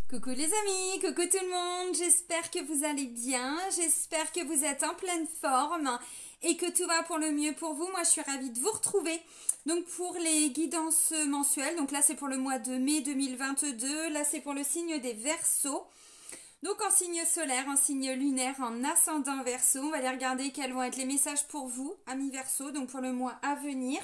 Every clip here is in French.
Coucou les amis, coucou tout le monde, j'espère que vous allez bien, j'espère que vous êtes en pleine forme et que tout va pour le mieux pour vous. Moi je suis ravie de vous retrouver donc pour les guidances mensuelles, donc là c'est pour le mois de mai 2022, là c'est pour le signe des Verseaux. Donc en signe solaire, en signe lunaire, en ascendant Verseau, on va aller regarder quels vont être les messages pour vous, amis Verseau, donc pour le mois à venir.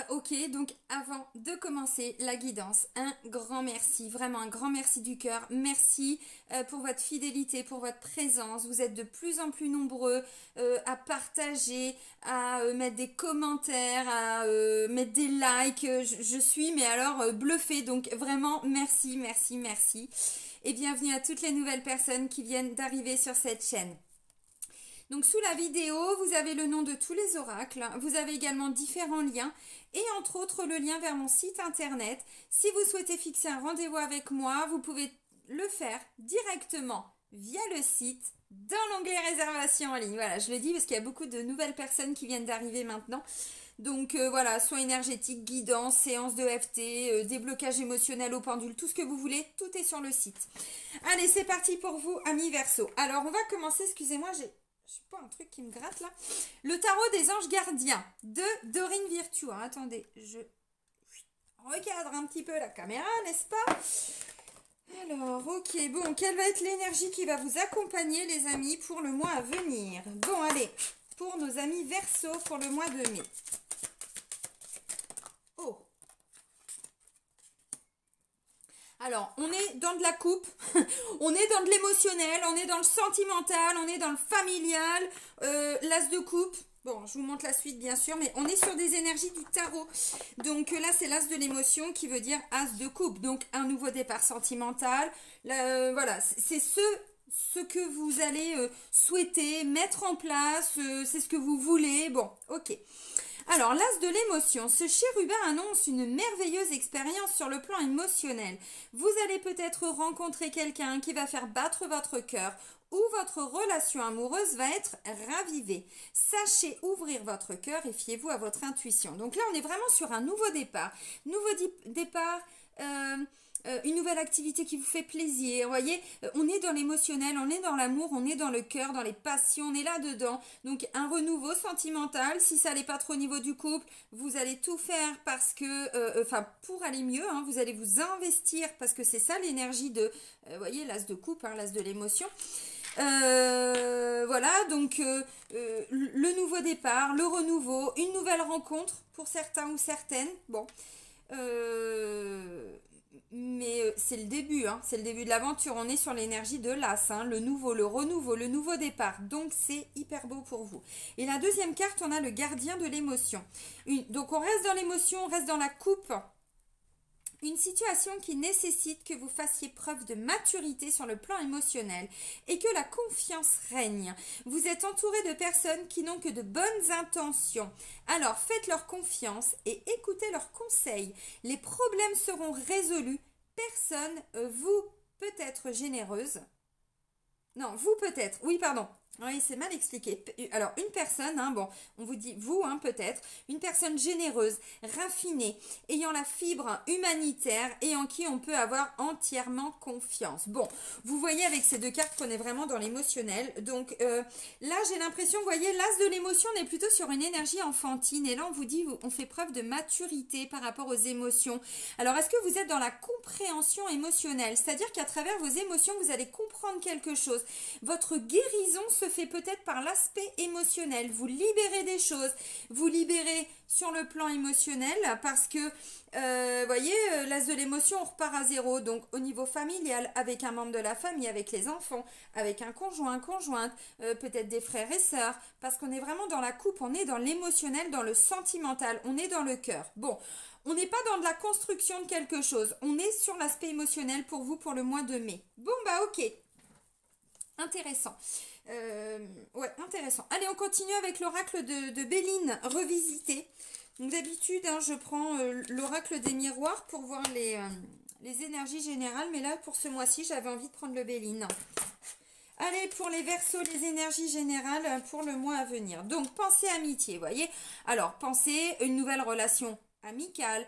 Ok, donc avant de commencer la guidance, un grand merci, vraiment un grand merci du cœur. Merci pour votre fidélité, pour votre présence. Vous êtes de plus en plus nombreux à partager, à mettre des commentaires, à mettre des likes. Je suis, mais alors, bluffée. Donc vraiment, merci, merci, merci. Et bienvenue à toutes les nouvelles personnes qui viennent d'arriver sur cette chaîne. Donc sous la vidéo, vous avez le nom de tous les oracles, vous avez également différents liens et entre autres le lien vers mon site internet. Si vous souhaitez fixer un rendez-vous avec moi, vous pouvez le faire directement via le site dans l'onglet réservation en ligne. Voilà, je le dis parce qu'il y a beaucoup de nouvelles personnes qui viennent d'arriver maintenant. Donc voilà, soins énergétiques, guidance, séance de FT, déblocage émotionnel au pendule, tout ce que vous voulez, tout est sur le site. Allez, c'est parti pour vous, amis Verseau. Alors on va commencer, excusez-moi, je sais pas, un truc qui me gratte là. Le tarot des anges gardiens de Dorine Virtua. Attendez, je recadre un petit peu la caméra, n'est-ce pas? Alors, ok, bon, quelle va être l'énergie qui va vous accompagner, les amis, pour le mois à venir? Bon, allez, pour nos amis Verseau, pour le mois de mai. Oh! Alors, on est dans de la coupe, on est dans de l'émotionnel, on est dans le sentimental, on est dans le familial, l'as de coupe. Bon, je vous montre la suite bien sûr, mais on est sur des énergies du tarot. Donc là, c'est l'as de l'émotion qui veut dire as de coupe. Donc un nouveau départ sentimental. Voilà, c'est ce que vous allez souhaiter mettre en place, c'est ce que vous voulez. Bon, ok. Alors, l'as de l'émotion, ce chérubin annonce une merveilleuse expérience sur le plan émotionnel. Vous allez peut-être rencontrer quelqu'un qui va faire battre votre cœur ou votre relation amoureuse va être ravivée. Sachez ouvrir votre cœur et fiez-vous à votre intuition. Donc là, on est vraiment sur un nouveau départ. Départ... une nouvelle activité qui vous fait plaisir, vous voyez, on est dans l'émotionnel, on est dans l'amour, on est dans le cœur, dans les passions, on est là-dedans. Donc un renouveau sentimental, si ça n'est pas trop au niveau du couple, vous allez tout faire parce que, pour aller mieux, hein, vous allez vous investir parce que c'est ça l'énergie de, vous voyez, l'as de coupe, hein, l'as de l'émotion. Voilà, donc le nouveau départ, le renouveau, une nouvelle rencontre pour certains ou certaines, bon, mais c'est le début, hein, c'est le début de l'aventure. On est sur l'énergie de l'as, hein, le nouveau, le renouveau, le nouveau départ. Donc c'est hyper beau pour vous. Et la deuxième carte, on a le gardien de l'émotion. Donc on reste dans l'émotion, on reste dans la coupe. Une situation qui nécessite que vous fassiez preuve de maturité sur le plan émotionnel et que la confiance règne. Vous êtes entouré de personnes qui n'ont que de bonnes intentions. Alors faites leur confiance et écoutez leurs conseils. Les problèmes seront résolus. Personne, vous peut être généreuse. Non, vous peut-être. Oui, pardon. Oui, c'est mal expliqué. Alors, une personne, hein, bon, on vous dit vous, hein, peut-être, une personne généreuse, raffinée, ayant la fibre humanitaire et en qui on peut avoir entièrement confiance. Bon, vous voyez avec ces deux cartes qu'on est vraiment dans l'émotionnel. Donc, là, j'ai l'impression, vous voyez, l'as de l'émotion, on est plutôt sur une énergie enfantine. Et là, on vous dit, on fait preuve de maturité par rapport aux émotions. Alors, est-ce que vous êtes dans la compréhension émotionnelle? C'est-à-dire qu'à travers vos émotions, vous allez comprendre quelque chose. Votre guérison se fait peut-être par l'aspect émotionnel. Vous libérez des choses, vous libérez sur le plan émotionnel parce que, voyez, l'as de l'émotion, on repart à zéro. Donc, au niveau familial, avec un membre de la famille, avec les enfants, avec un conjoint, conjointe, peut-être des frères et sœurs, parce qu'on est vraiment dans la coupe, on est dans l'émotionnel, dans le sentimental, on est dans le cœur. Bon, on n'est pas dans de la construction de quelque chose, on est sur l'aspect émotionnel pour vous pour le mois de mai. Bon, bah ok. Intéressant. Ouais, intéressant. Allez, on continue avec l'oracle de Béline revisité. Donc d'habitude, hein, je prends l'oracle des miroirs pour voir les énergies générales. Mais là, pour ce mois-ci, j'avais envie de prendre le Béline. Allez, pour les Verseaux, les énergies générales pour le mois à venir. Donc, pensée amitié, vous voyez. Alors, pensée, une nouvelle relation amical,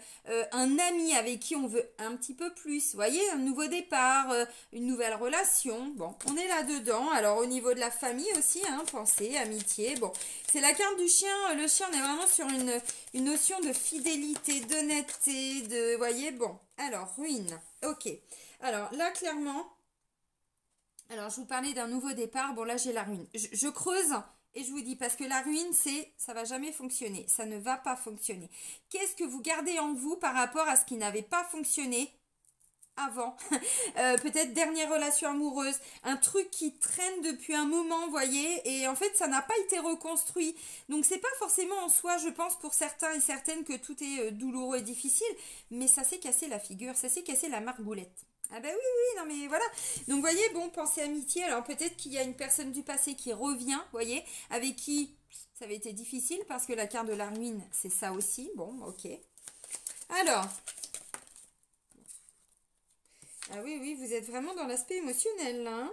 un ami avec qui on veut un petit peu plus, vous voyez, un nouveau départ, une nouvelle relation, bon, on est là-dedans, alors au niveau de la famille aussi, hein, pensée, amitié, bon, c'est la carte du chien, le chien, on est vraiment sur une notion de fidélité, d'honnêteté, vous voyez, bon, alors, ruine, ok, alors là, clairement, alors je vous parlais d'un nouveau départ, bon là j'ai la ruine, je creuse. Et je vous dis, parce que la ruine, ça va jamais fonctionner. Ça ne va pas fonctionner. Qu'est-ce que vous gardez en vous par rapport à ce qui n'avait pas fonctionné avant? Peut-être dernière relation amoureuse. Un truc qui traîne depuis un moment, vous voyez. Et en fait, ça n'a pas été reconstruit. Donc, c'est pas forcément en soi, je pense, pour certains et certaines que tout est douloureux et difficile. Mais ça s'est cassé la figure. Ça s'est cassé la margoulette. Ah bah oui, oui, non mais voilà. Donc vous voyez, bon, pensée amitié, alors peut-être qu'il y a une personne du passé qui revient, vous voyez, avec qui ça avait été difficile parce que la carte de la ruine, c'est ça aussi. Bon, ok. Alors, ah oui, oui, vous êtes vraiment dans l'aspect émotionnel là, hein.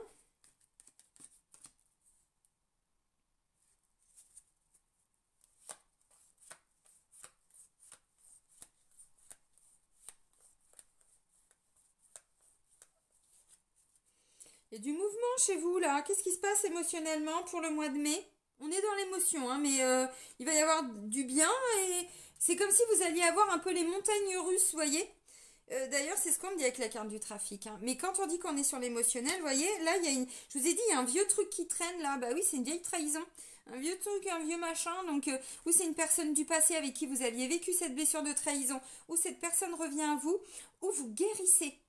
Il y a du mouvement chez vous là. Qu'est-ce qui se passe émotionnellement pour le mois de mai? On est dans l'émotion, hein, mais il va y avoir du bien et c'est comme si vous alliez avoir un peu les montagnes russes, vous voyez. D'ailleurs, c'est ce qu'on me dit avec la carte du trafic, hein. Mais quand on dit qu'on est sur l'émotionnel, vous voyez, là, il y a une... Je vous ai dit, il y a un vieux truc qui traîne là. Bah oui, c'est une vieille trahison. Un vieux truc, un vieux machin. Donc, ou c'est une personne du passé avec qui vous aviez vécu cette blessure de trahison, ou cette personne revient à vous, ou vous guérissez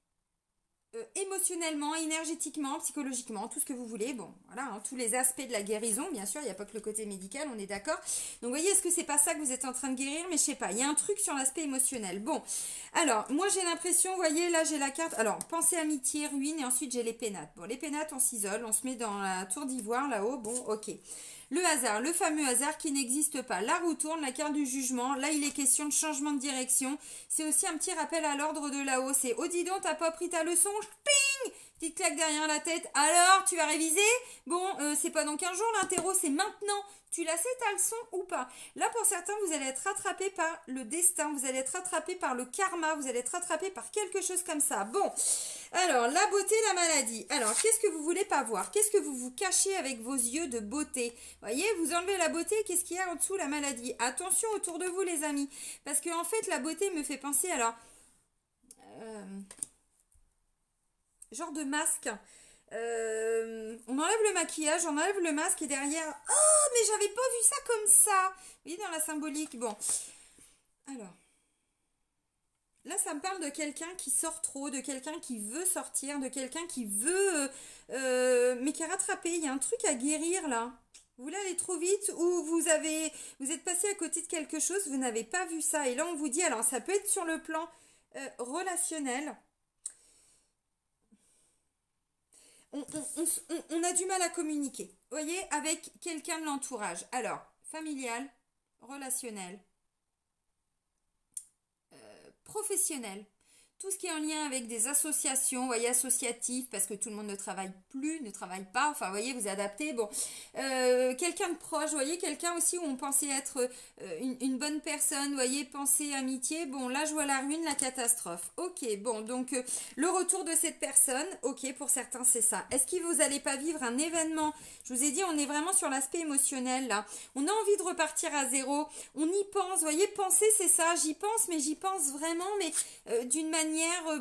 émotionnellement, énergétiquement, psychologiquement, tout ce que vous voulez. Bon, voilà, hein, tous les aspects de la guérison, bien sûr, il n'y a pas que le côté médical, on est d'accord. Donc, vous voyez, est-ce que c'est pas ça que vous êtes en train de guérir? Mais je sais pas, il y a un truc sur l'aspect émotionnel. Bon, alors, moi j'ai l'impression, vous voyez, là j'ai la carte, alors, pensée, amitié, ruine, et ensuite j'ai les pénates. Bon, les pénates, on s'isole, on se met dans la tour d'ivoire, là-haut, bon, ok. Le hasard, le fameux hasard qui n'existe pas. La roue tourne, la carte du jugement. Là, il est question de changement de direction. C'est aussi un petit rappel à l'ordre de là-haut. C'est oh dis donc, t'as pas pris ta leçon? Ping! Petite claque derrière la tête. Alors, tu vas réviser? Bon, c'est pas dans 15 jours l'interro, c'est maintenant. Tu la sais ta leçon ou pas? Là, pour certains, vous allez être rattrapé par le destin, vous allez être rattrapé par le karma, vous allez être rattrapé par quelque chose comme ça. Bon, alors, la beauté, la maladie. Alors, qu'est-ce que vous voulez pas voir? Qu'est-ce que vous vous cachez avec vos yeux de beauté? Voyez, vous enlevez la beauté, qu'est-ce qu'il y a en dessous? La maladie. Attention autour de vous, les amis. Parce que, en fait, la beauté me fait penser, alors, euh, genre de masque. On enlève le maquillage, on enlève le masque et derrière, oh, mais j'avais pas vu ça comme ça. Vous voyez, dans la symbolique. Bon, alors. Là, ça me parle de quelqu'un qui sort trop, de quelqu'un qui veut sortir, de quelqu'un qui veut, mais qui est rattrapé. Il y a un truc à guérir là. Vous voulez aller trop vite ou vous êtes passé à côté de quelque chose, vous n'avez pas vu ça. Et là, on vous dit, alors ça peut être sur le plan relationnel. On a du mal à communiquer, vous voyez, avec quelqu'un de l'entourage. Alors, familial, relationnel, professionnel, tout ce qui est en lien avec des associations, vous voyez, associatives, parce que tout le monde ne travaille plus, ne travaille pas, enfin, vous voyez, vous adaptez, bon, quelqu'un de proche, vous voyez, quelqu'un aussi où on pensait être une bonne personne, vous voyez, pensée, amitié, bon, là, je vois la ruine, la catastrophe, ok, bon, donc, le retour de cette personne, ok, pour certains, c'est ça. Est-ce que vous n'allez pas vivre un événement? Je vous ai dit, on est vraiment sur l'aspect émotionnel, là, on a envie de repartir à zéro, on y pense, vous voyez, penser, c'est ça, j'y pense, mais j'y pense vraiment, mais d'une manière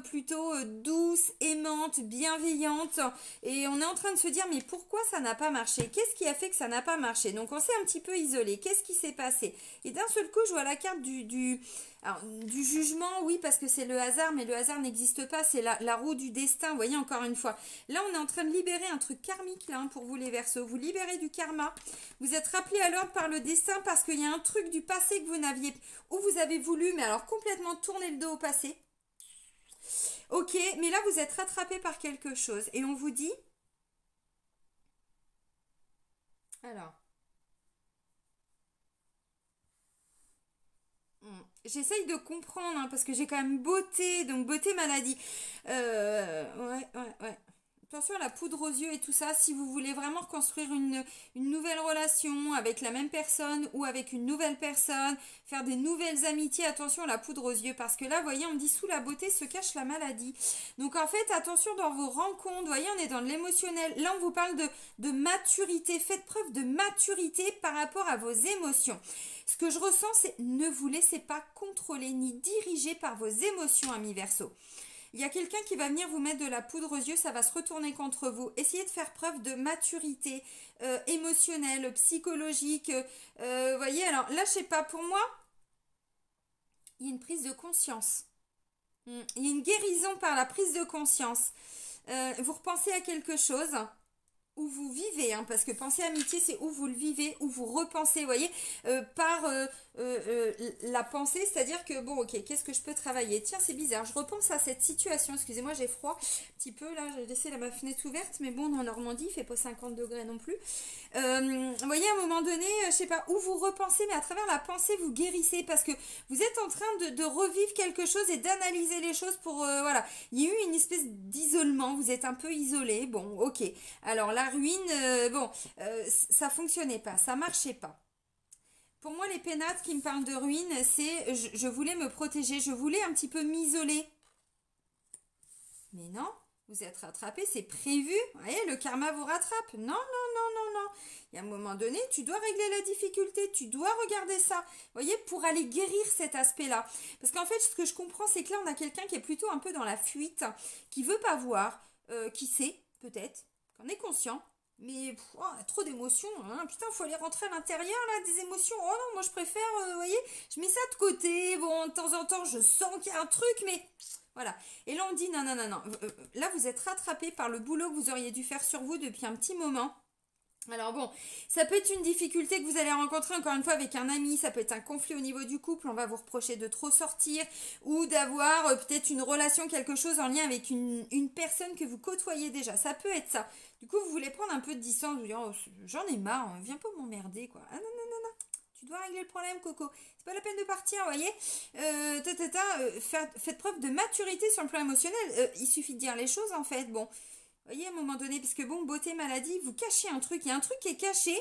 plutôt douce, aimante, bienveillante. Et on est en train de se dire, mais pourquoi ça n'a pas marché? Qu'est-ce qui a fait que ça n'a pas marché? Donc on s'est un petit peu isolé. Qu'est-ce qui s'est passé? Et d'un seul coup, je vois la carte alors, du jugement, oui, parce que c'est le hasard, mais le hasard n'existe pas. C'est la roue du destin, vous voyez, encore une fois. Là, on est en train de libérer un truc karmique, là, hein, pour vous les Verseaux. Vous libérez du karma. Vous êtes rappelé à l'ordre par le destin parce qu'il y a un truc du passé que vous n'aviez, ou vous avez voulu, mais alors complètement tourner le dos au passé. Ok, mais là vous êtes rattrapé par quelque chose et on vous dit, alors, j'essaye de comprendre hein, parce que j'ai quand même beauté, donc beauté maladie. Ouais, ouais, ouais. Attention à la poudre aux yeux et tout ça, si vous voulez vraiment construire une nouvelle relation avec la même personne ou avec une nouvelle personne, faire des nouvelles amitiés, attention à la poudre aux yeux parce que là, vous voyez, on me dit sous la beauté se cache la maladie. Donc en fait, attention dans vos rencontres, vous voyez, on est dans de l'émotionnel. Là, on vous parle de maturité, faites preuve de maturité par rapport à vos émotions. Ce que je ressens, c'est ne vous laissez pas contrôler ni diriger par vos émotions, amis Verseau. Il y a quelqu'un qui va venir vous mettre de la poudre aux yeux, ça va se retourner contre vous. Essayez de faire preuve de maturité émotionnelle, psychologique. Voyez, alors là, je sais pas, pour moi, il y a une prise de conscience. Il y a une guérison par la prise de conscience. Vous repensez à quelque chose où vous vivez, hein, parce que penser amitié, c'est où vous le vivez, où vous repensez, vous voyez, par la pensée, c'est-à-dire que, bon, ok, qu'est-ce que je peux travailler? Tiens, c'est bizarre, je repense à cette situation, excusez-moi, j'ai froid, un petit peu, là, j'ai laissé ma fenêtre ouverte, mais bon, en Normandie, il fait pas 50 degrés non plus. Vous voyez, à un moment donné, je sais pas, où vous repensez, mais à travers la pensée, vous guérissez, parce que vous êtes en train de revivre quelque chose et d'analyser les choses pour, voilà, il y a eu une espèce d'isolement, vous êtes un peu isolé, bon, ok, alors là, ruine, ça fonctionnait pas, ça marchait pas. Pour moi, les pénates qui me parlent de ruine, c'est je voulais me protéger, je voulais un petit peu m'isoler. Mais non, vous êtes rattrapé, c'est prévu. Vous voyez, le karma vous rattrape. Non, non, non, non, non. Il y a un moment donné, tu dois régler la difficulté, tu dois regarder ça. Vous voyez, pour aller guérir cet aspect-là. Parce qu'en fait, ce que je comprends, c'est que là, on a quelqu'un qui est plutôt un peu dans la fuite, qui veut pas voir, qui sait, peut-être, qu'on est conscient, mais trop d'émotions, hein. Putain, faut aller rentrer à l'intérieur là, des émotions. Oh non, moi je préfère, vous voyez, je mets ça de côté, bon, de temps en temps je sens qu'il y a un truc, mais voilà. Et là on dit non, non, non, non, là vous êtes rattrapé par le boulot que vous auriez dû faire sur vous depuis un petit moment. Alors bon, ça peut être une difficulté que vous allez rencontrer encore une fois avec un ami, ça peut être un conflit au niveau du couple, on va vous reprocher de trop sortir ou d'avoir peut-être une relation, quelque chose en lien avec une personne que vous côtoyez déjà, ça peut être ça. Du coup, vous voulez prendre un peu de distance, vous dire oh, j'en ai marre, viens pas m'emmerder quoi. Ah non, non, non, non, tu dois régler le problème Coco, c'est pas la peine de partir, vous voyez. Faites preuve de maturité sur le plan émotionnel, il suffit de dire les choses en fait, bon. Vous voyez, à un moment donné, parce que bon, beauté, maladie, vous cachez un truc. Il y a un truc qui est caché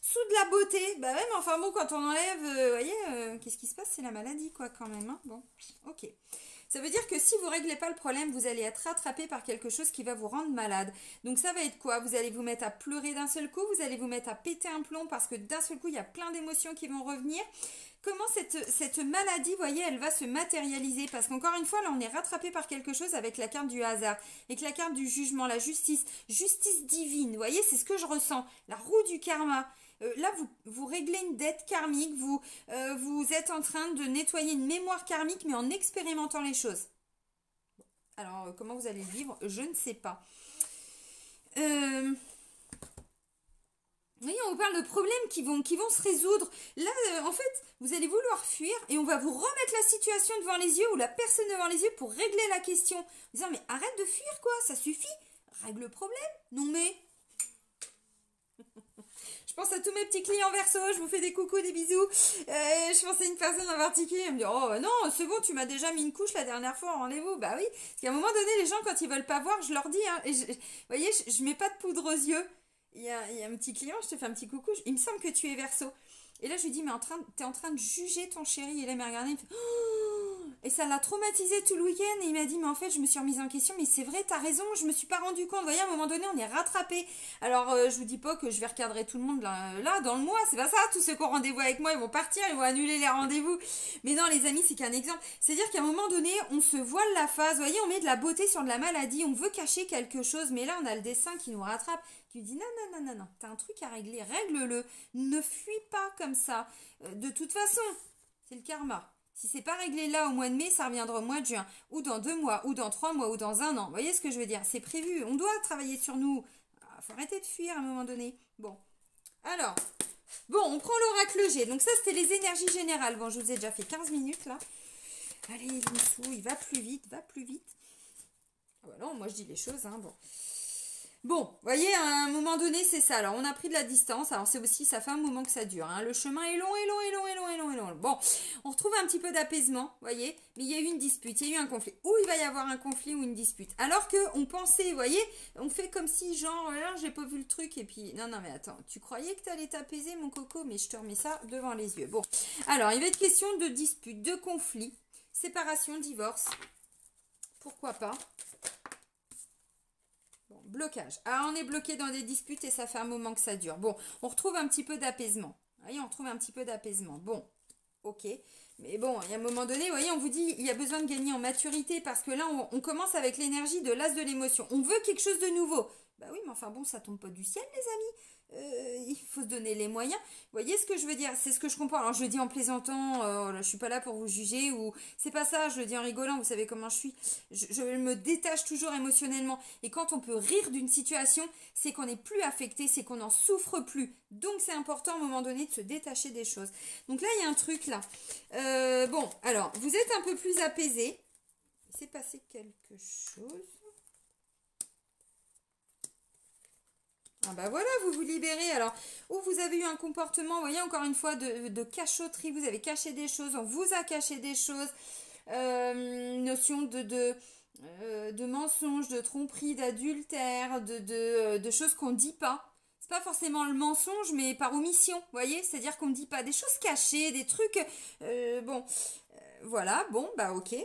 sous de la beauté. Bah ouais, mais enfin bon, quand on enlève, vous voyez, qu'est-ce qui se passe? C'est la maladie, quoi, quand même. Hein, bon, ok. Ça veut dire que si vous ne réglez pas le problème, vous allez être rattrapé par quelque chose qui va vous rendre malade. Donc ça va être quoi? Vous allez vous mettre à pleurer d'un seul coup, vous allez vous mettre à péter un plomb parce que d'un seul coup, il y a plein d'émotions qui vont revenir. Comment cette maladie, vous voyez, elle va se matérialiser? Parce qu'encore une fois, là, on est rattrapé par quelque chose avec la carte du hasard, avec la carte du jugement, la justice divine. Vous voyez, c'est ce que je ressens. La roue du karma. Là, vous réglez une dette karmique, vous êtes en train de nettoyer une mémoire karmique, mais en expérimentant les choses. Alors, comment vous allez le vivre? Je ne sais pas. Oui, on vous parle de problèmes qui vont se résoudre. Là, en fait, vous allez vouloir fuir et on va vous remettre la situation devant les yeux ou la personne devant les yeux pour régler la question. En disant, mais arrête de fuir, quoi, ça suffit. Règle le problème. Non, mais... Je pense à tous mes petits clients Verseau, je vous fais des coucous, des bisous. Je pense à une personne en particulier, elle me dit oh non, c'est bon, tu m'as déjà mis une couche la dernière fois en rendez-vous. Bah oui, parce qu'à un moment donné, les gens, quand ils veulent pas voir, je leur dis, hein, vous voyez, je mets pas de poudre aux yeux. Il y a un petit client, je te fais un petit coucou, il me semble que tu es Verseau. Et là, je lui dis, mais t'es en train de juger ton chéri. Et là, il m'a regardé, il me fait, oh! Et ça l'a traumatisé tout le week-end. Et il m'a dit, mais en fait, je me suis remise en question. Mais c'est vrai, t'as raison, je me suis pas rendu compte. Vous voyez, à un moment donné, on est rattrapé. Alors, je vous dis pas que je vais recadrer tout le monde là dans le mois. C'est pas ça. Tous ceux qui ont rendez-vous avec moi, ils vont partir, ils vont annuler les rendez-vous. Mais non, les amis, c'est qu'un exemple. C'est-à-dire qu'à un moment donné, on se voile la face. Vous voyez, on met de la beauté sur de la maladie. On veut cacher quelque chose. Mais là, on a le dessin qui nous rattrape. Qui lui dit, non, non, non, non, non, t'as un truc à régler. Règle-le. Ne fuis pas comme ça. De toute façon, c'est le karma. Si c'est pas réglé là au mois de mai, ça reviendra au mois de juin, ou dans 2 mois, ou dans 3 mois, ou dans 1 an. Vous voyez ce que je veux dire? C'est prévu. On doit travailler sur nous. Faut arrêter de fuir à un moment donné. Bon. Alors, bon, on prend l'oracle G. Donc ça, c'était les énergies générales. Bon, je vous ai déjà fait 15 minutes là. Allez, Moussou, il va plus vite, va plus vite. Ah bah non, moi je dis les choses, hein, bon. Bon, vous voyez, à un moment donné, c'est ça. Alors, on a pris de la distance. Alors, c'est aussi, ça fait un moment que ça dure, hein. Le chemin est long, et long, et long, et long, et long, et long. Bon, on retrouve un petit peu d'apaisement, vous voyez. Mais il y a eu une dispute, il y a eu un conflit. Ou il va y avoir un conflit ou une dispute. Alors que on pensait, vous voyez, on fait comme si, genre, alors, j'ai pas vu le truc. Et puis, non, non, mais attends, tu croyais que t'allais t'apaiser, mon coco, mais je te remets ça devant les yeux. Bon, alors, il va être question de dispute, de conflit, séparation, divorce. Pourquoi pas? Bon, blocage. Ah, on est bloqué dans des disputes et ça fait un moment que ça dure. Bon, on retrouve un petit peu d'apaisement. Vous voyez, on retrouve un petit peu d'apaisement. Bon, ok. Mais bon, il y a un moment donné, vous voyez, on vous dit, il y a besoin de gagner en maturité parce que là, on commence avec l'énergie de l'as de l'émotion. On veut quelque chose de nouveau. Bah oui, mais enfin bon, ça tombe pas du ciel, les amis. Il faut se donner les moyens. Vous voyez ce que je veux dire? C'est ce que je comprends. Alors je le dis en plaisantant, je suis pas là pour vous juger ou c'est pas ça, je le dis en rigolant, vous savez comment je suis. Je me détache toujours émotionnellement. Et quand on peut rire d'une situation, c'est qu'on n'est plus affecté, c'est qu'on n'en souffre plus. Donc c'est important à un moment donné de se détacher des choses. Donc là, il y a un truc là. Bon, alors, vous êtes un peu plus apaisé. Il s'est passé quelque chose. Ah bah voilà, vous vous libérez. Alors, ou vous avez eu un comportement, vous voyez, encore une fois, de cachotterie, vous avez caché des choses, on vous a caché des choses, notion de mensonge, de tromperie, d'adultère, de choses qu'on ne dit pas. C'est pas forcément le mensonge, mais par omission, vous voyez, c'est-à-dire qu'on ne dit pas des choses cachées, des trucs, bon, voilà, bon, bah ok.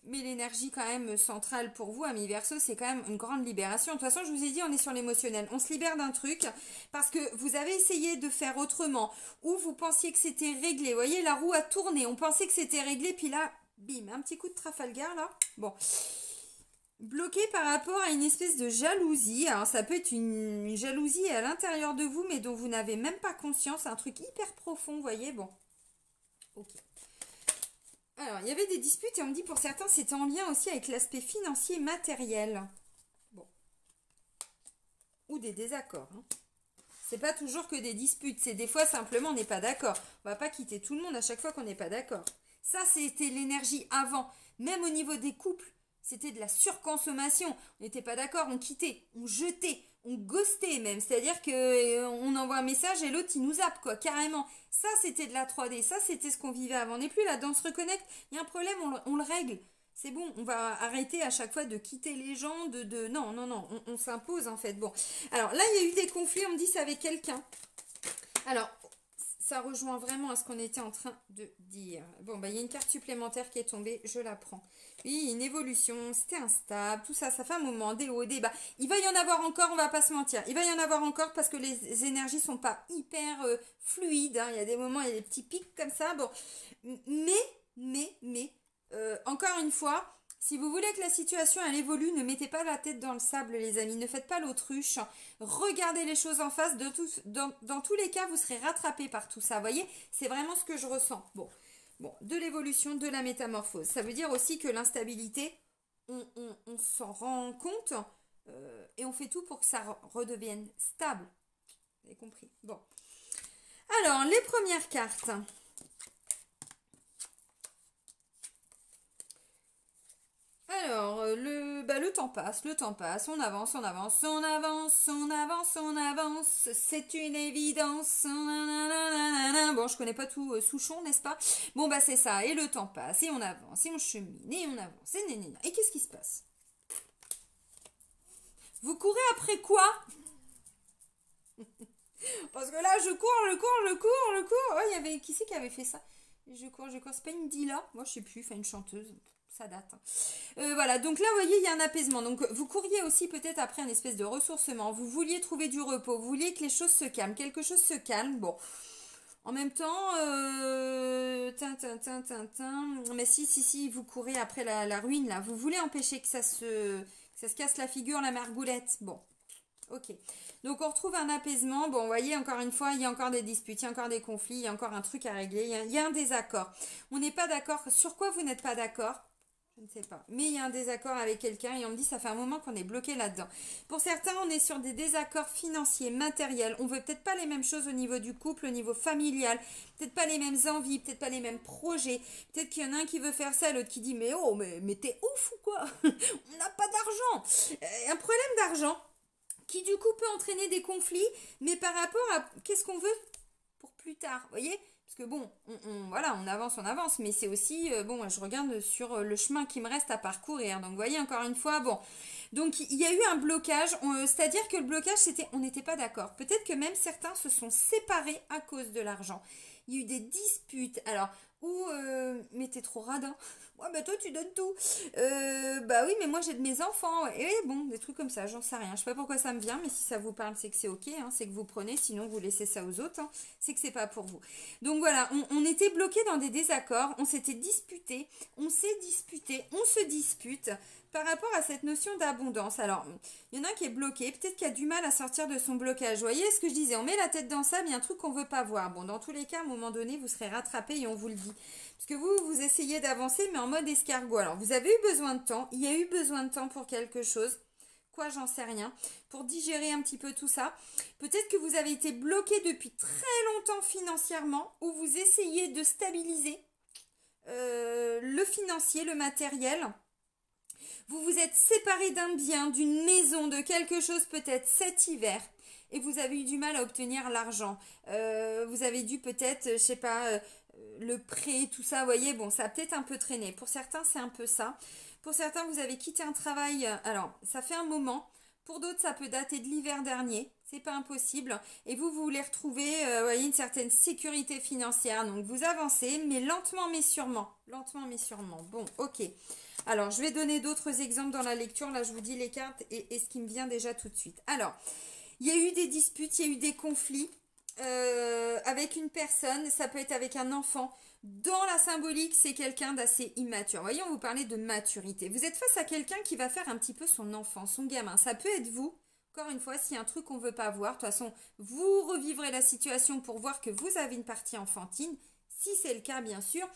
Mais l'énergie quand même centrale pour vous, ami Verseau, c'est quand même une grande libération. De toute façon, je vous ai dit, on est sur l'émotionnel. On se libère d'un truc parce que vous avez essayé de faire autrement ou vous pensiez que c'était réglé. Vous voyez, la roue a tourné. On pensait que c'était réglé, puis là, bim, un petit coup de Trafalgar, là. Bon. Bloqué par rapport à une espèce de jalousie. Alors, ça peut être une jalousie à l'intérieur de vous, mais dont vous n'avez même pas conscience. Un truc hyper profond, vous voyez. Bon. Ok. Alors, il y avait des disputes et on me dit pour certains c'était en lien aussi avec l'aspect financier matériel. Bon. Ou des désaccords. Hein. C'est pas toujours que des disputes, c'est des fois simplement on n'est pas d'accord. On va pas quitter tout le monde à chaque fois qu'on n'est pas d'accord. Ça, c'était l'énergie avant. Même au niveau des couples, c'était de la surconsommation. On n'était pas d'accord, on quittait, on jetait, on ghostait même. C'est-à-dire que on envoie un message et l'autre il nous zappe quoi, carrément. Ça, c'était de la 3D. Ça, c'était ce qu'on vivait avant. On n'est plus là, dans se reconnecte. Il y a un problème, on le règle. C'est bon, on va arrêter à chaque fois de quitter les gens, Non, non, non, on s'impose en fait. Bon, alors là, il y a eu des conflits, on me dit c'est avec quelqu'un. Alors, ça rejoint vraiment à ce qu'on était en train de dire. Bon, bah, il y a une carte supplémentaire qui est tombée, je la prends. Oui, une évolution, c'était instable, tout ça, ça fait un moment, des hauts, des bas. Il va y en avoir encore, on va pas se mentir. Il va y en avoir encore parce que les énergies sont pas hyper fluides. Hein. Il y a des moments, il y a des petits pics comme ça. Bon, mais, encore une fois, si vous voulez que la situation elle évolue, ne mettez pas la tête dans le sable, les amis. Ne faites pas l'autruche. Regardez les choses en face. Dans tous les cas, vous serez rattrapés par tout ça. Vous voyez, c'est vraiment ce que je ressens. Bon, de l'évolution, de la métamorphose. Ça veut dire aussi que l'instabilité, on s'en rend compte et on fait tout pour que ça redevienne stable. Vous avez compris? Bon. Alors, les premières cartes. Alors, le temps passe, on avance, c'est une évidence. Nanana. Bon, je connais pas tout Souchon, n'est-ce pas? Bon, bah c'est ça, et le temps passe, et on avance, et on chemine, et on avance, et nanana. Et qu'est-ce qui se passe? Vous courez après quoi? Parce que là, je cours. Ouais, il y avait, qui c'est qui avait fait ça? Je cours, c'est pas une Dila? Moi, je sais plus, enfin une chanteuse. Ça date. Voilà, donc là, vous voyez, il y a un apaisement. Donc, vous courriez aussi peut-être après un espèce de ressourcement. Vous vouliez trouver du repos. Vous vouliez que les choses se calment. Quelque chose se calme. Bon. En même temps, mais si, vous courez après la ruine, là. Vous voulez empêcher que ça se casse la figure, la margoulette. Bon. Ok. Donc, on retrouve un apaisement. Bon, vous voyez, encore une fois, il y a encore des disputes, il y a encore des conflits, il y a encore un truc à régler, il y a un désaccord. On n'est pas d'accord. Sur quoi vous n'êtes pas d'accord? Je ne sais pas. Mais il y a un désaccord avec quelqu'un et on me dit ça fait un moment qu'on est bloqué là-dedans. Pour certains, on est sur des désaccords financiers, matériels. On veut peut-être pas les mêmes choses au niveau du couple, au niveau familial. Peut-être pas les mêmes envies, peut-être pas les mêmes projets. Peut-être qu'il y en a un qui veut faire ça, l'autre qui dit mais oh, mais t'es ouf ou quoi? On n'a pas d'argent. Un problème d'argent. du coup peut entraîner des conflits, mais par rapport à qu'est-ce qu'on veut pour plus tard, vous voyez? Parce que bon, voilà, on avance, mais c'est aussi, bon, je regarde sur le chemin qui me reste à parcourir. Donc, vous voyez, encore une fois, bon. Donc, il y a eu un blocage, c'est-à-dire que le blocage, c'était, on n'était pas d'accord. Peut-être que même certains se sont séparés à cause de l'argent. Il y a eu des disputes. Alors, mais t'es trop radin. Ouais, bah toi, tu donnes tout. Bah oui, mais moi, j'ai de mes enfants. Et bon, des trucs comme ça, j'en sais rien. Je sais pas pourquoi ça me vient, mais si ça vous parle, c'est que c'est ok. Hein, c'est que vous prenez, sinon vous laissez ça aux autres. Hein, c'est que c'est pas pour vous. Donc voilà, on était bloqués dans des désaccords. On s'était disputés. On s'est disputé. On se dispute par rapport à cette notion d'abondance. Alors, il y en a un qui est bloqué, peut-être qu'il a du mal à sortir de son blocage. Vous voyez ce que je disais, on met la tête dans le sable, il y a un truc qu'on ne veut pas voir. Bon, dans tous les cas, à un moment donné, vous serez rattrapé et on vous le dit. Parce que vous essayez d'avancer, mais en mode escargot. Alors, vous avez eu besoin de temps, il y a eu besoin de temps pour quelque chose. Quoi, j'en sais rien. Pour digérer un petit peu tout ça. Peut-être que vous avez été bloqué depuis très longtemps financièrement, ou vous essayez de stabiliser le financier, le matériel. Vous vous êtes séparé d'un bien, d'une maison, de quelque chose peut-être cet hiver et vous avez eu du mal à obtenir l'argent. Vous avez dû peut-être, je sais pas, le prêt, tout ça, vous voyez, bon, ça a peut-être un peu traîné. Pour certains, c'est un peu ça. Pour certains, vous avez quitté un travail, alors, ça fait un moment. Pour d'autres, ça peut dater de l'hiver dernier. C'est pas impossible. Et vous voulez retrouver, voyez, une certaine sécurité financière. Donc, vous avancez, mais lentement, mais sûrement. Lentement, mais sûrement. Bon, ok. Alors, je vais donner d'autres exemples dans la lecture. Là, je vous dis les cartes et ce qui me vient déjà tout de suite. Alors, il y a eu des disputes, il y a eu des conflits avec une personne. Ça peut être avec un enfant. Dans la symbolique, c'est quelqu'un d'assez immature. Vous voyez, on vous parlait de maturité. Vous êtes face à quelqu'un qui va faire un petit peu son enfant, son gamin. Ça peut être vous. Encore une fois, s'il y a un truc qu'on ne veut pas voir, de toute façon, vous revivrez la situation pour voir que vous avez une partie enfantine. Si c'est le cas, bien sûr.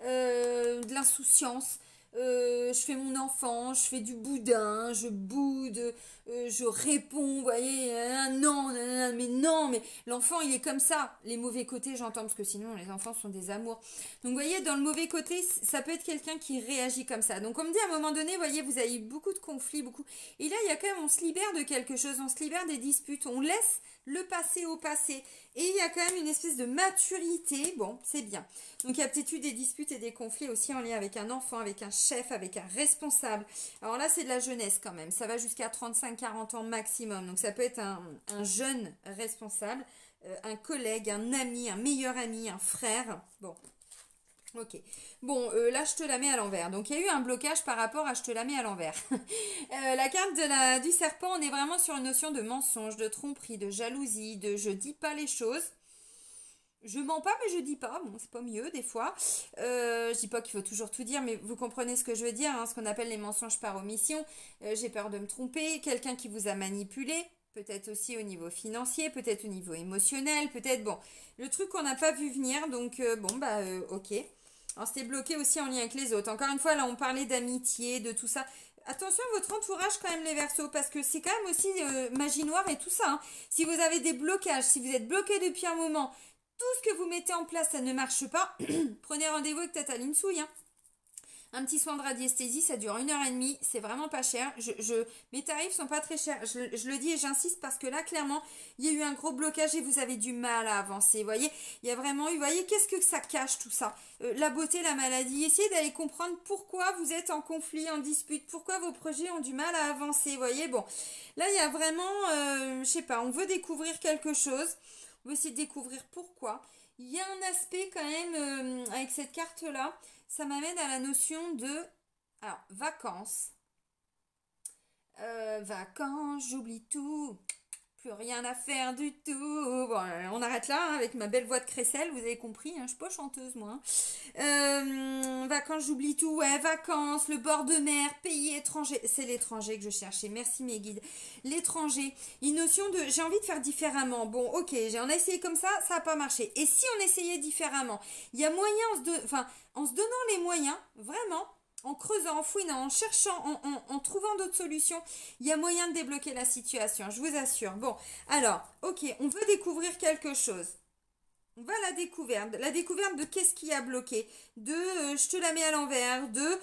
De l'insouciance. Je fais mon enfant, je fais du boudin, je boude, je réponds, vous voyez, non, mais l'enfant il est comme ça. Les mauvais côtés j'entends parce que sinon les enfants sont des amours. Donc vous voyez, dans le mauvais côté, ça peut être quelqu'un qui réagit comme ça. Donc on me dit à un moment donné, vous voyez, vous avez eu beaucoup de conflits, beaucoup. Et là il y a quand même, on se libère de quelque chose, on se libère des disputes, on laisse le passé au passé. Et il y a quand même une espèce de maturité. Bon, c'est bien. Donc, il y a peut-être eu des disputes et des conflits aussi en lien avec un enfant, avec un chef, avec un responsable. Alors là, c'est de la jeunesse quand même. Ça va jusqu'à 35-40 ans maximum. Donc, ça peut être un jeune responsable, un collègue, un ami, un meilleur ami, un frère. Bon. Ok. Bon, là, je te la mets à l'envers. Donc, il y a eu un blocage par rapport à je te la mets à l'envers. La carte du serpent, on est vraiment sur une notion de mensonge, de tromperie, de jalousie, de je dis pas les choses. Je mens pas, mais je dis pas. Bon, c'est pas mieux des fois. Je dis pas qu'il faut toujours tout dire, mais vous comprenez ce que je veux dire, hein, ce qu'on appelle les mensonges par omission. J'ai peur de me tromper. Quelqu'un qui vous a manipulé. Peut-être aussi au niveau financier, peut-être au niveau émotionnel, peut-être, bon, le truc qu'on n'a pas vu venir, donc bon, bah, ok. Alors, c'était bloqué aussi en lien avec les autres. Encore une fois, là, on parlait d'amitié, de tout ça. Attention à votre entourage quand même, les Verseaux, parce que c'est quand même aussi magie noire et tout ça. Hein. Si vous avez des blocages, si vous êtes bloqué depuis un moment, tout ce que vous mettez en place, ça ne marche pas, prenez rendez-vous avec Tata Linsouille. Hein. Un petit soin de radiesthésie, ça dure 1h30, c'est vraiment pas cher. Mes tarifs sont pas très chers. Je le dis et j'insiste parce que là, clairement, il y a eu un gros blocage et vous avez du mal à avancer. Vous voyez, il y a vraiment eu, vous voyez, qu'est-ce que ça cache tout ça la beauté, la maladie. Essayez d'aller comprendre pourquoi vous êtes en conflit, en dispute, pourquoi vos projets ont du mal à avancer. Vous voyez, bon, là, il y a vraiment, je sais pas, on veut découvrir quelque chose. On veut essayer de découvrir pourquoi. Il y a un aspect quand même avec cette carte-là. Ça m'amène à la notion de alors, vacances. Vacances, j'oublie tout. Plus rien à faire du tout. Bon, on arrête là hein, avec ma belle voix de crécelle, vous avez compris, hein, je suis pas chanteuse moi. Vacances, j'oublie tout. Ouais, vacances, le bord de mer, pays étranger. C'est l'étranger que je cherchais. Merci mes guides. L'étranger. Une notion de j'ai envie de faire différemment. Bon, ok, on a essayé comme ça n'a pas marché. Et si on essayait différemment, il y a moyen, en se donnant les moyens, vraiment, en creusant, en fouinant, en cherchant, en trouvant d'autres solutions, il y a moyen de débloquer la situation, je vous assure. Bon, alors, ok, on veut découvrir quelque chose. On va à la découverte de qu'est-ce qui a bloqué, de je te la mets à l'envers, de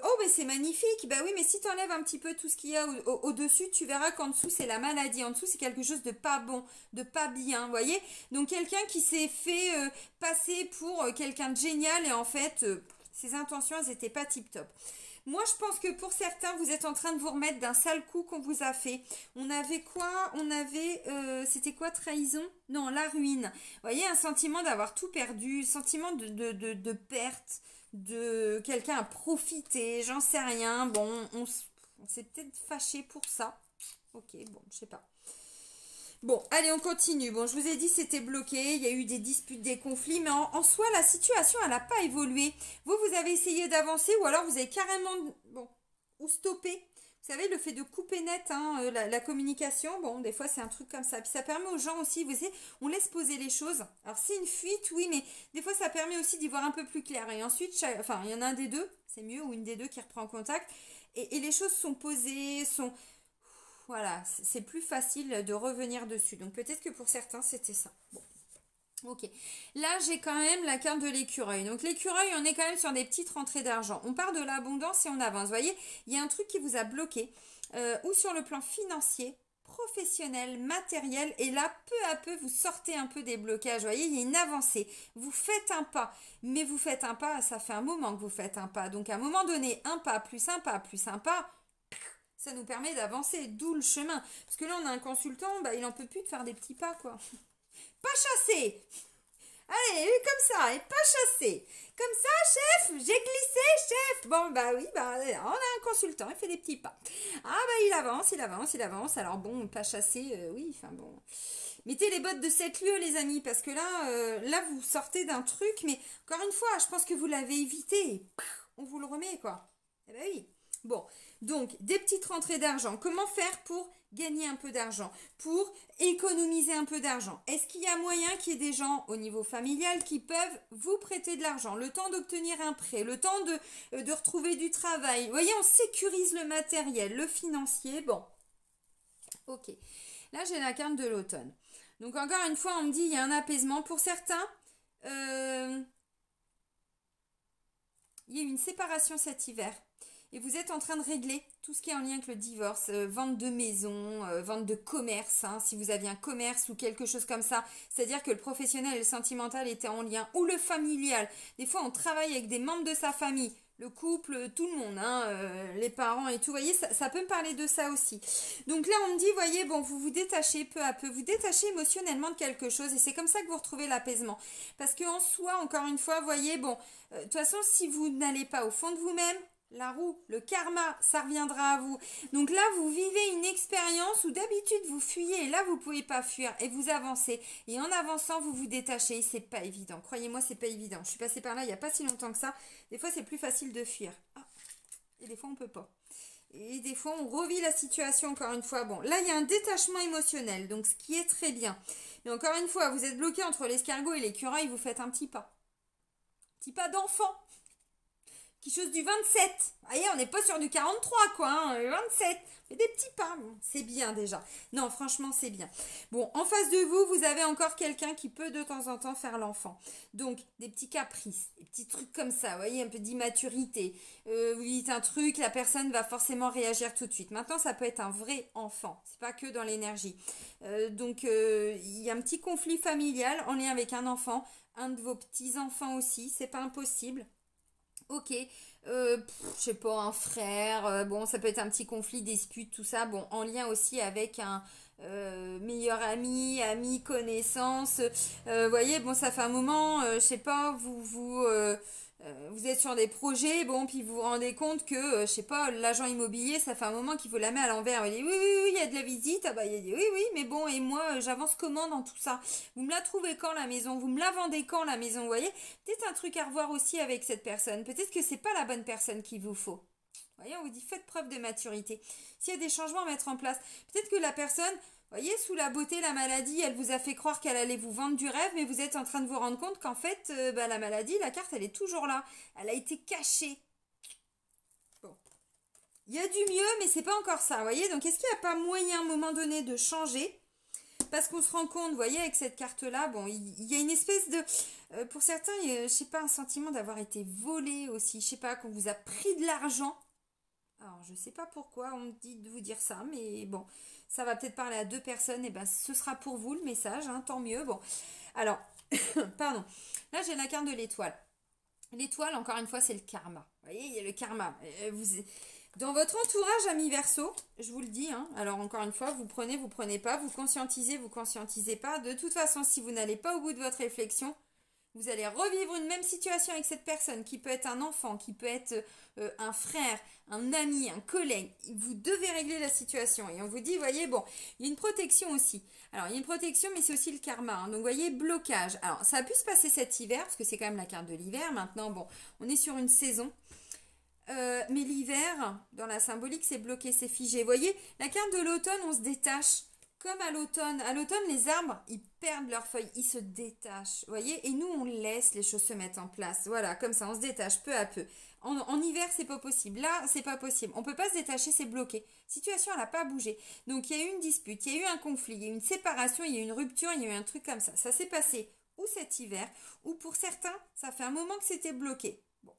oh mais c'est magnifique, bah oui mais si tu enlèves un petit peu tout ce qu'il y a au-dessus, tu verras qu'en dessous c'est la maladie, en dessous c'est quelque chose de pas bon, de pas bien, vous voyez. Donc quelqu'un qui s'est fait passer pour quelqu'un de génial et en fait ses intentions elles étaient pas tip-top. Moi, je pense que pour certains, vous êtes en train de vous remettre d'un sale coup qu'on vous a fait. On avait quoi? On avait, c'était quoi? Trahison? Non, la ruine. Vous voyez, un sentiment d'avoir tout perdu, sentiment de perte, de quelqu'un a profité, j'en sais rien. Bon, on s'est peut-être fâché pour ça. Ok, bon, je sais pas. Bon, allez, on continue. Bon, je vous ai dit, c'était bloqué. Il y a eu des disputes, des conflits. Mais en soi, la situation, elle n'a pas évolué. Vous avez essayé d'avancer ou alors vous avez carrément... Bon, ou stoppé. Vous savez, le fait de couper net hein, la communication, bon, des fois, c'est un truc comme ça. Puis ça permet aux gens aussi, vous savez, on laisse poser les choses. Alors, c'est une fuite, oui, mais des fois, ça permet aussi d'y voir un peu plus clair. Et ensuite, enfin, il y en a un des deux, c'est mieux, ou une des deux qui reprend contact. Et les choses sont posées, sont... Voilà, c'est plus facile de revenir dessus. Donc peut-être que pour certains, c'était ça. Bon, ok. Là, j'ai quand même la carte de l'écureuil. Donc l'écureuil, on est quand même sur des petites rentrées d'argent. On part de l'abondance et on avance. Vous voyez, il y a un truc qui vous a bloqué. Ou sur le plan financier, professionnel, matériel. Et là, peu à peu, vous sortez un peu des blocages. Vous voyez, il y a une avancée. Vous faites un pas. Mais vous faites un pas, ça fait un moment que vous faites un pas. Donc à un moment donné, un pas, plus un pas, plus un pas. Ça nous permet d'avancer, d'où le chemin. Parce que là, on a un consultant, bah, il en peut plus de faire des petits pas, quoi. Pas chassé. Allez, comme ça, et pas chassé. Comme ça, chef, j'ai glissé, chef. Bon, bah oui, bah, on a un consultant, il fait des petits pas. Ah, bah, il avance, il avance, il avance. Alors bon, pas chassé, oui, enfin bon. Mettez les bottes de 7 lieues, les amis, parce que là, vous sortez d'un truc, mais encore une fois, je pense que vous l'avez évité. On vous le remet, quoi. Eh ben oui. Bon, donc des petites rentrées d'argent. Comment faire pour gagner un peu d'argent, pour économiser un peu d'argent? Est-ce qu'il y a moyen qu'il y ait des gens au niveau familial qui peuvent vous prêter de l'argent, le temps d'obtenir un prêt, le temps de retrouver du travail? Vous voyez, on sécurise le matériel, le financier. Bon, ok. Là, j'ai la carte de l'automne. Donc encore une fois, on me dit il y a un apaisement. Pour certains, il y a eu une séparation cet hiver. Et vous êtes en train de régler tout ce qui est en lien avec le divorce, vente de maison, vente de commerce, hein, si vous aviez un commerce ou quelque chose comme ça. C'est-à-dire que le professionnel et le sentimental étaient en lien, ou le familial. Des fois, on travaille avec des membres de sa famille, le couple, tout le monde, hein, les parents et tout. Vous voyez, ça peut me parler de ça aussi. Donc là, on me dit, voyez, bon, vous vous détachez peu à peu, vous détachez émotionnellement de quelque chose et c'est comme ça que vous retrouvez l'apaisement. Parce qu'en soi, encore une fois, voyez, bon, de toute façon, si vous n'allez pas au fond de vous-même, la roue, le karma, ça reviendra à vous. Donc là, vous vivez une expérience où d'habitude vous fuyez et là, vous ne pouvez pas fuir et vous avancez. Et en avançant, vous vous détachez. C'est pas évident. Croyez-moi, c'est pas évident. Je suis passée par là il n'y a pas si longtemps que ça. Des fois, c'est plus facile de fuir. Ah. Et des fois, on ne peut pas. Et des fois, on revit la situation encore une fois. Bon, là, il y a un détachement émotionnel, donc ce qui est très bien. Mais encore une fois, vous êtes bloqué entre l'escargot et l'écureuil, vous faites un petit pas. Petit pas d'enfant. Quelque chose du 27. Vous voyez, on n'est pas sur du 43, quoi. Hein, 27. Mais des petits pas. Bon, c'est bien déjà. Non, franchement, c'est bien. Bon, en face de vous, vous avez encore quelqu'un qui peut de temps en temps faire l'enfant. Donc, des petits caprices, des petits trucs comme ça. Vous voyez, un peu d'immaturité. Vous dites un truc, la personne va forcément réagir tout de suite. Maintenant, ça peut être un vrai enfant. C'est pas que dans l'énergie. Donc, il y a un petit conflit familial en lien avec un enfant. Un de vos petits-enfants aussi. C'est pas impossible. Ok, je sais pas, un frère, bon, ça peut être un petit conflit, dispute, tout ça, bon, en lien aussi avec un meilleur ami, connaissance, voyez, bon, ça fait un moment, je sais pas, vous êtes sur des projets, bon, puis vous vous rendez compte que, je sais pas, l'agent immobilier, ça fait un moment qu'il vous la met à l'envers. Il dit oui, oui, oui, il y a de la visite. Ah bah, il dit oui, oui, mais bon, et moi, j'avance comment dans tout ça? Vous me la trouvez quand la maison? Vous me la vendez quand la maison? Vous voyez? Peut-être un truc à revoir aussi avec cette personne. Peut-être que c'est pas la bonne personne qu'il vous faut. Vous voyez, on vous dit faites preuve de maturité. S'il y a des changements à mettre en place, peut-être que la personne, voyez, sous la beauté, la maladie, elle vous a fait croire qu'elle allait vous vendre du rêve, mais vous êtes en train de vous rendre compte qu'en fait, la maladie, la carte, elle est toujours là. Elle a été cachée. Bon. Il y a du mieux, mais c'est pas encore ça, voyez. Donc, est-ce qu'il n'y a pas moyen, à un moment donné, de changer parce qu'on se rend compte, vous voyez, avec cette carte-là, bon, il y a une espèce de... pour certains, je sais pas, un sentiment d'avoir été volé aussi. Je sais pas, qu'on vous a pris de l'argent. Alors, je sais pas pourquoi on me dit de vous dire ça, mais bon, ça va peut-être parler à deux personnes. Et ben, ce sera pour vous le message, hein, tant mieux. Bon, alors, pardon. Là, j'ai la carte de l'étoile. L'étoile, encore une fois, c'est le karma. Vous voyez, il y a le karma. Dans votre entourage, ami Verseau, je vous le dis, hein, alors encore une fois, vous prenez pas, vous conscientisez pas. De toute façon, si vous n'allez pas au bout de votre réflexion, vous allez revivre une même situation avec cette personne, qui peut être un enfant, qui peut être un frère, un ami, un collègue. Vous devez régler la situation. Et on vous dit, voyez, bon, il y a une protection aussi. Alors, il y a une protection, mais c'est aussi le karma, hein. Donc, vous voyez, blocage. Alors, ça a pu se passer cet hiver, parce que c'est quand même la carte de l'hiver. Maintenant, bon, on est sur une saison. Mais l'hiver, dans la symbolique, c'est bloqué, c'est figé. Vous voyez, la carte de l'automne, on se détache. Comme à l'automne. À l'automne, les arbres, ils perdent leurs feuilles, ils se détachent. Vous voyez, et nous, on laisse les choses se mettre en place. Voilà, comme ça, on se détache peu à peu. En hiver, c'est pas possible. Là, c'est pas possible. On peut pas se détacher, c'est bloqué. Situation, elle n'a pas bougé. Donc, il y a eu une dispute, il y a eu un conflit, il y a eu une séparation, il y a eu une rupture, il y a eu un truc comme ça. Ça s'est passé ou cet hiver, ou pour certains, ça fait un moment que c'était bloqué. Bon,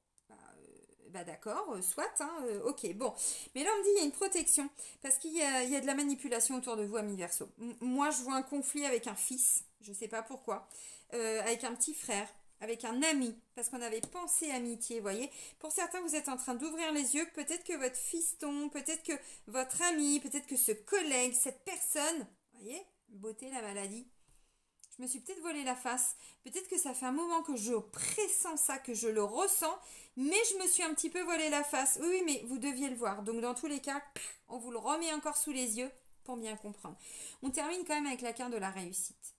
bah d'accord, soit, hein, ok, bon. Mais là, on me dit, il y a une protection, parce qu'il y a de la manipulation autour de vous, ami Verseau. Moi, je vois un conflit avec un fils, je sais pas pourquoi, avec un petit frère, avec un ami, parce qu'on avait pensé amitié, vous voyez. Pour certains, vous êtes en train d'ouvrir les yeux, peut-être que votre fiston, peut-être que votre ami, peut-être que ce collègue, cette personne, vous voyez, beauté, la maladie. Je me suis peut-être volé la face. Peut-être que ça fait un moment que je pressens ça, que je le ressens, mais je me suis un petit peu volé la face. Oui, oui, mais vous deviez le voir. Donc, dans tous les cas, on vous le remet encore sous les yeux pour bien comprendre. On termine quand même avec la carte de la réussite.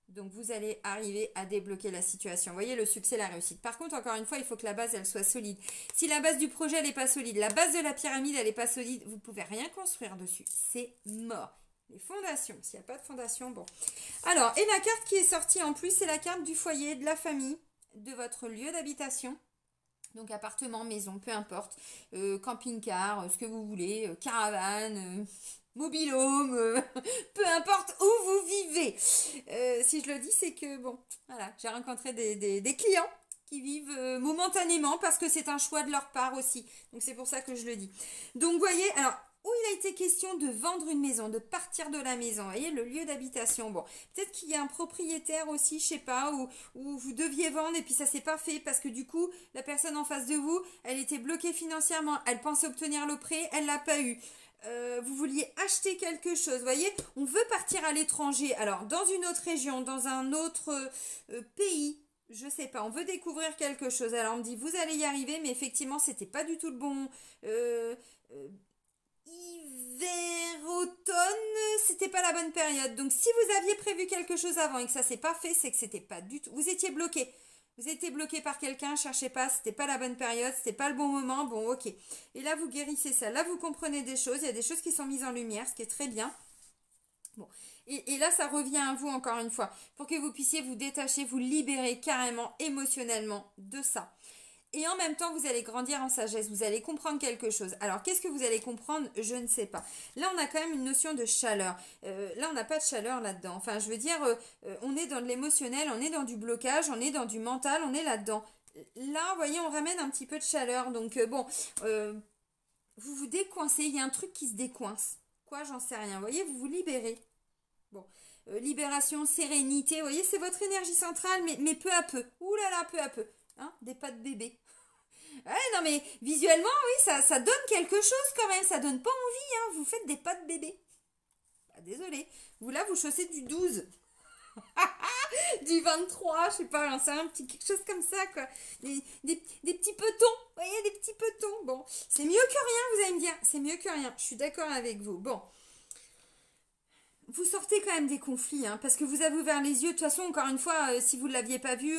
Donc, vous allez arriver à débloquer la situation. Vous voyez, le succès, la réussite. Par contre, encore une fois, il faut que la base, elle soit solide. Si la base du projet, elle n'est pas solide, la base de la pyramide, elle n'est pas solide, vous ne pouvez rien construire dessus. C'est mort. Les fondations, s'il n'y a pas de fondation, bon. Alors, et la carte qui est sortie en plus, c'est la carte du foyer, de la famille, de votre lieu d'habitation. Donc, appartement, maison, peu importe. Camping-car, ce que vous voulez, caravane, mobil-home, peu importe où vous vivez. Si je le dis, c'est que, bon, voilà, j'ai rencontré des clients qui vivent momentanément parce que c'est un choix de leur part aussi. Donc, c'est pour ça que je le dis. Donc, vous voyez, alors... où il a été question de vendre une maison, de partir de la maison, vous voyez, le lieu d'habitation. Bon, peut-être qu'il y a un propriétaire aussi, je sais pas, où vous deviez vendre et puis ça s'est pas fait parce que du coup, la personne en face de vous, elle était bloquée financièrement, elle pensait obtenir le prêt, elle l'a pas eu. Vous vouliez acheter quelque chose, vous voyez, on veut partir à l'étranger, alors dans une autre région, dans un autre pays, je sais pas, on veut découvrir quelque chose. Alors on me dit, vous allez y arriver, mais effectivement, c'était pas du tout le bon... hiver, automne, c'était pas la bonne période. Donc si vous aviez prévu quelque chose avant et que ça s'est pas fait, c'est que c'était pas du tout. Vous étiez bloqué. Vous étiez bloqué par quelqu'un, cherchez pas, c'était pas la bonne période, c'était pas le bon moment. Bon, ok. Et là, vous guérissez ça. Là, vous comprenez des choses. Il y a des choses qui sont mises en lumière, ce qui est très bien. Bon. Et là, ça revient à vous encore une fois, pour que vous puissiez vous détacher, vous libérer carrément émotionnellement de ça. Et en même temps, vous allez grandir en sagesse, vous allez comprendre quelque chose. Alors, qu'est-ce que vous allez comprendre? Je ne sais pas. Là, on a quand même une notion de chaleur. Là, on n'a pas de chaleur là-dedans. Enfin, je veux dire, on est dans de l'émotionnel, on est dans du blocage, on est dans du mental, on est là-dedans. Là, vous voyez, on ramène un petit peu de chaleur. Donc, bon, vous vous décoincez, il y a un truc qui se décoince. Quoi, j'en sais rien. Vous voyez, vous vous libérez. Bon, libération, sérénité, vous voyez, c'est votre énergie centrale, mais peu à peu. Ouh là là, peu à peu. Hein, des pas de bébé. Ouais, non mais visuellement, oui, ça donne quelque chose quand même. Ça donne pas envie, hein. Vous faites des pas de bébé. Bah, désolé. Vous là, vous chaussez du 12. Du 23, je sais pas, c'est un petit quelque chose comme ça, quoi. Des petits petons. Vous voyez, des petits petons. Bon, c'est mieux que rien, vous allez me dire. C'est mieux que rien. Je suis d'accord avec vous. Bon. Vous sortez quand même des conflits, hein, parce que vous avez ouvert les yeux. De toute façon, encore une fois, si vous ne l'aviez pas vu,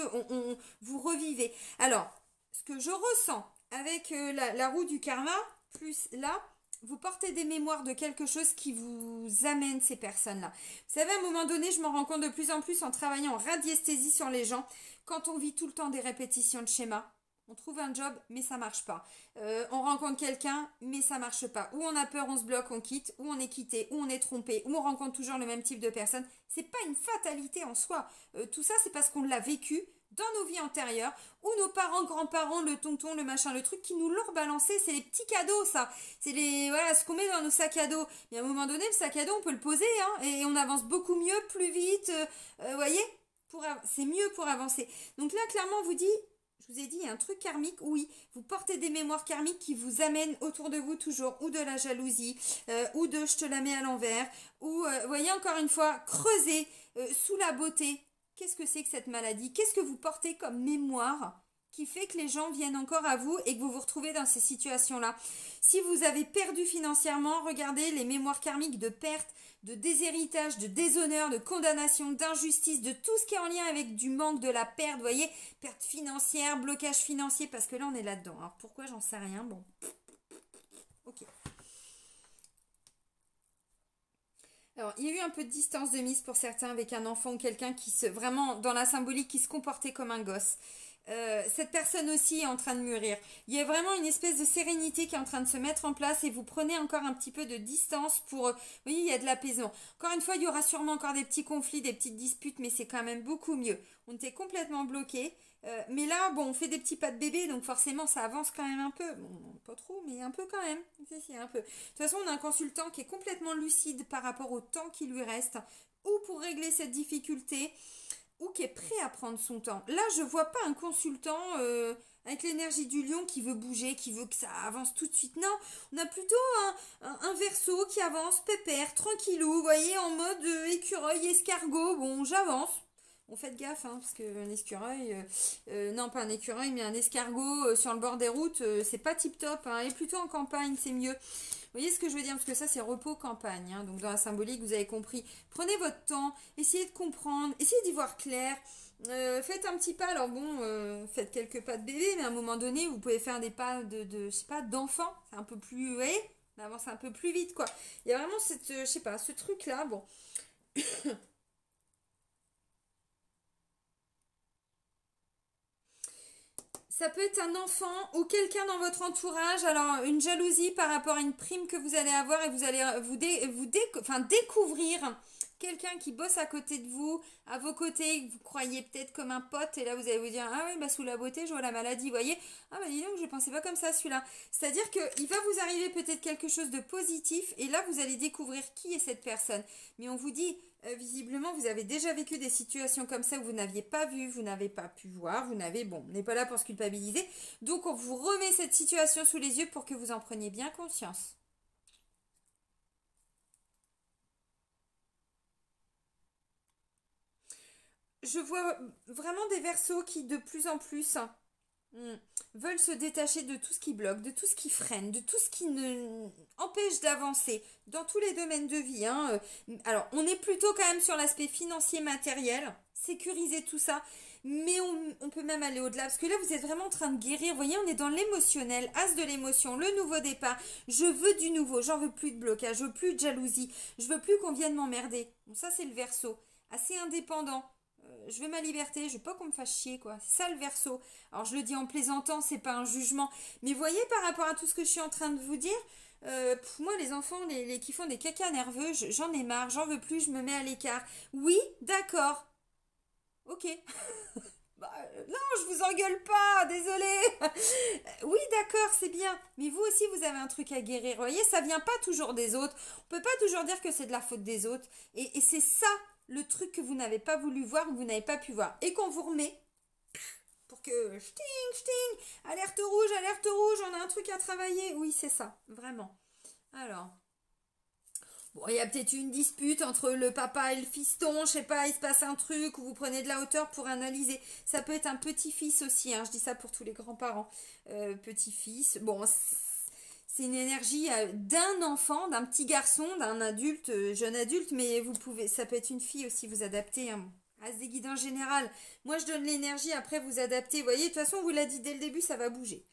vous revivez. Alors, ce que je ressens avec la roue du karma, plus là, vous portez des mémoires de quelque chose qui vous amène ces personnes-là. Vous savez, à un moment donné, je m'en rends compte de plus en plus en travaillant en radiesthésie sur les gens, quand on vit tout le temps des répétitions de schémas. On trouve un job, mais ça marche pas. On rencontre quelqu'un, mais ça marche pas. Ou on a peur, on se bloque, on quitte. Ou on est quitté, ou on est trompé. Ou on rencontre toujours le même type de personne. C'est pas une fatalité en soi. Tout ça, c'est parce qu'on l'a vécu dans nos vies antérieures, où nos parents, grands-parents, le tonton, le machin, le truc qui nous l'ont rebalancé, c'est les petits cadeaux, ça. C'est voilà, ce qu'on met dans nos sacs à dos. Mais à un moment donné, le sac à dos, on peut le poser, hein, et on avance beaucoup mieux, plus vite. Voyez, c'est mieux pour avancer. Donc là, clairement, on vous dit, je vous ai dit, il y a un truc karmique, oui, vous portez des mémoires karmiques qui vous amènent autour de vous toujours, ou de la jalousie, ou de je te la mets à l'envers, ou, voyez, encore une fois, creuser sous la beauté. Qu'est-ce que c'est que cette maladie? Qu'est-ce que vous portez comme mémoire qui fait que les gens viennent encore à vous et que vous vous retrouvez dans ces situations-là? Si vous avez perdu financièrement, regardez les mémoires karmiques de perte, de déshéritage, de déshonneur, de condamnation, d'injustice, de tout ce qui est en lien avec du manque, de la perte, vous voyez, perte financière, blocage financier, parce que là on est là-dedans. Alors pourquoi, j'en sais rien, bon. Ok. Alors, il y a eu un peu de distance de mise pour certains avec un enfant ou quelqu'un qui vraiment dans la symbolique, qui se comportait comme un gosse. Cette personne aussi est en train de mûrir. Il y a vraiment une espèce de sérénité qui est en train de se mettre en place et vous prenez encore un petit peu de distance pour... vous voyez, il y a de l'apaisement. Encore une fois, il y aura sûrement encore des petits conflits, des petites disputes, mais c'est quand même beaucoup mieux. On était complètement bloqué. Mais là, bon, on fait des petits pas de bébé, donc forcément, ça avance quand même un peu. Bon, pas trop, mais un peu quand même. Si, un peu. De toute façon, on a un consultant qui est complètement lucide par rapport au temps qui lui reste, ou pour régler cette difficulté, ou qui est prêt à prendre son temps. Là, je vois pas un consultant avec l'énergie du lion qui veut bouger, qui veut que ça avance tout de suite. Non, on a plutôt un verso qui avance, pépère, tranquillou, vous voyez, en mode écureuil, escargot. Bon, j'avance. Bon, faites gaffe, hein, parce qu'un écureuil, non pas un écureuil, mais un escargot sur le bord des routes, c'est pas tip top, hein, et plutôt en campagne, c'est mieux. Vous voyez ce que je veux dire? Parce que ça, c'est repos campagne, hein, donc dans la symbolique, vous avez compris. Prenez votre temps, essayez de comprendre, essayez d'y voir clair. Faites un petit pas, alors bon, faites quelques pas de bébé, mais à un moment donné, vous pouvez faire des pas je sais pas, d'enfant. C'est un peu plus, vous voyez, on avance un peu plus vite, quoi. Il y a vraiment cette, je sais pas, ce truc-là, bon. Ça peut être un enfant ou quelqu'un dans votre entourage, alors une jalousie par rapport à une prime que vous allez avoir et vous allez découvrir quelqu'un qui bosse à côté de vous, à vos côtés, que vous croyez peut-être comme un pote, et là vous allez vous dire, ah oui, bah sous la beauté, je vois la maladie, vous voyez, ah bah dis donc, je pensais pas comme ça celui-là. C'est-à-dire qu'il va vous arriver peut-être quelque chose de positif, et là vous allez découvrir qui est cette personne. Mais on vous dit, visiblement, vous avez déjà vécu des situations comme ça où vous n'aviez pas vu, vous n'avez pas pu voir, bon, on n'est pas là pour se culpabiliser, donc on vous remet cette situation sous les yeux pour que vous en preniez bien conscience. Je vois vraiment des versos qui de plus en plus veulent se détacher de tout ce qui bloque, de tout ce qui freine, de tout ce qui ne empêche d'avancer dans tous les domaines de vie, hein. Alors, on est plutôt quand même sur l'aspect financier matériel, sécuriser tout ça, mais on peut même aller au-delà, parce que là, vous êtes vraiment en train de guérir. Vous voyez, on est dans l'émotionnel, as de l'émotion, le nouveau départ. Je veux du nouveau, j'en veux plus de blocage, je veux plus de jalousie, je veux plus qu'on vienne m'emmerder. Bon, ça, c'est le verso, assez indépendant. Je veux ma liberté, je veux pas qu'on me fasse chier, quoi. C'est ça le verso. Alors je le dis en plaisantant, c'est pas un jugement. Mais voyez, par rapport à tout ce que je suis en train de vous dire, moi les enfants, les qui font des cacas nerveux, j'en ai marre, j'en veux plus, je me mets à l'écart. Oui, d'accord. Ok. Bah, non, je vous engueule pas, désolé. Oui, d'accord, c'est bien. Mais vous aussi, vous avez un truc à guérir. Vous voyez, ça vient pas toujours des autres. On peut pas toujours dire que c'est de la faute des autres. Et c'est ça le truc que vous n'avez pas voulu voir, que vous n'avez pas pu voir. Et qu'on vous remet pour que alerte rouge, on a un truc à travailler. Oui, c'est ça, vraiment. Alors. Bon, il y a peut-être une dispute entre le papa et le fiston, je sais pas, il se passe un truc, ou vous prenez de la hauteur pour analyser. Ça peut être un petit-fils aussi, hein, je dis ça pour tous les grands-parents. Petit-fils, bon, c'est une énergie d'un enfant, d'un petit garçon, d'un adulte, jeune adulte, mais vous pouvez, ça peut être une fille aussi, vous adapter, hein, à ce guide en général. Moi, je donne l'énergie, après vous adaptez. Vous voyez, de toute façon, on vous l'a dit dès le début, ça va bouger.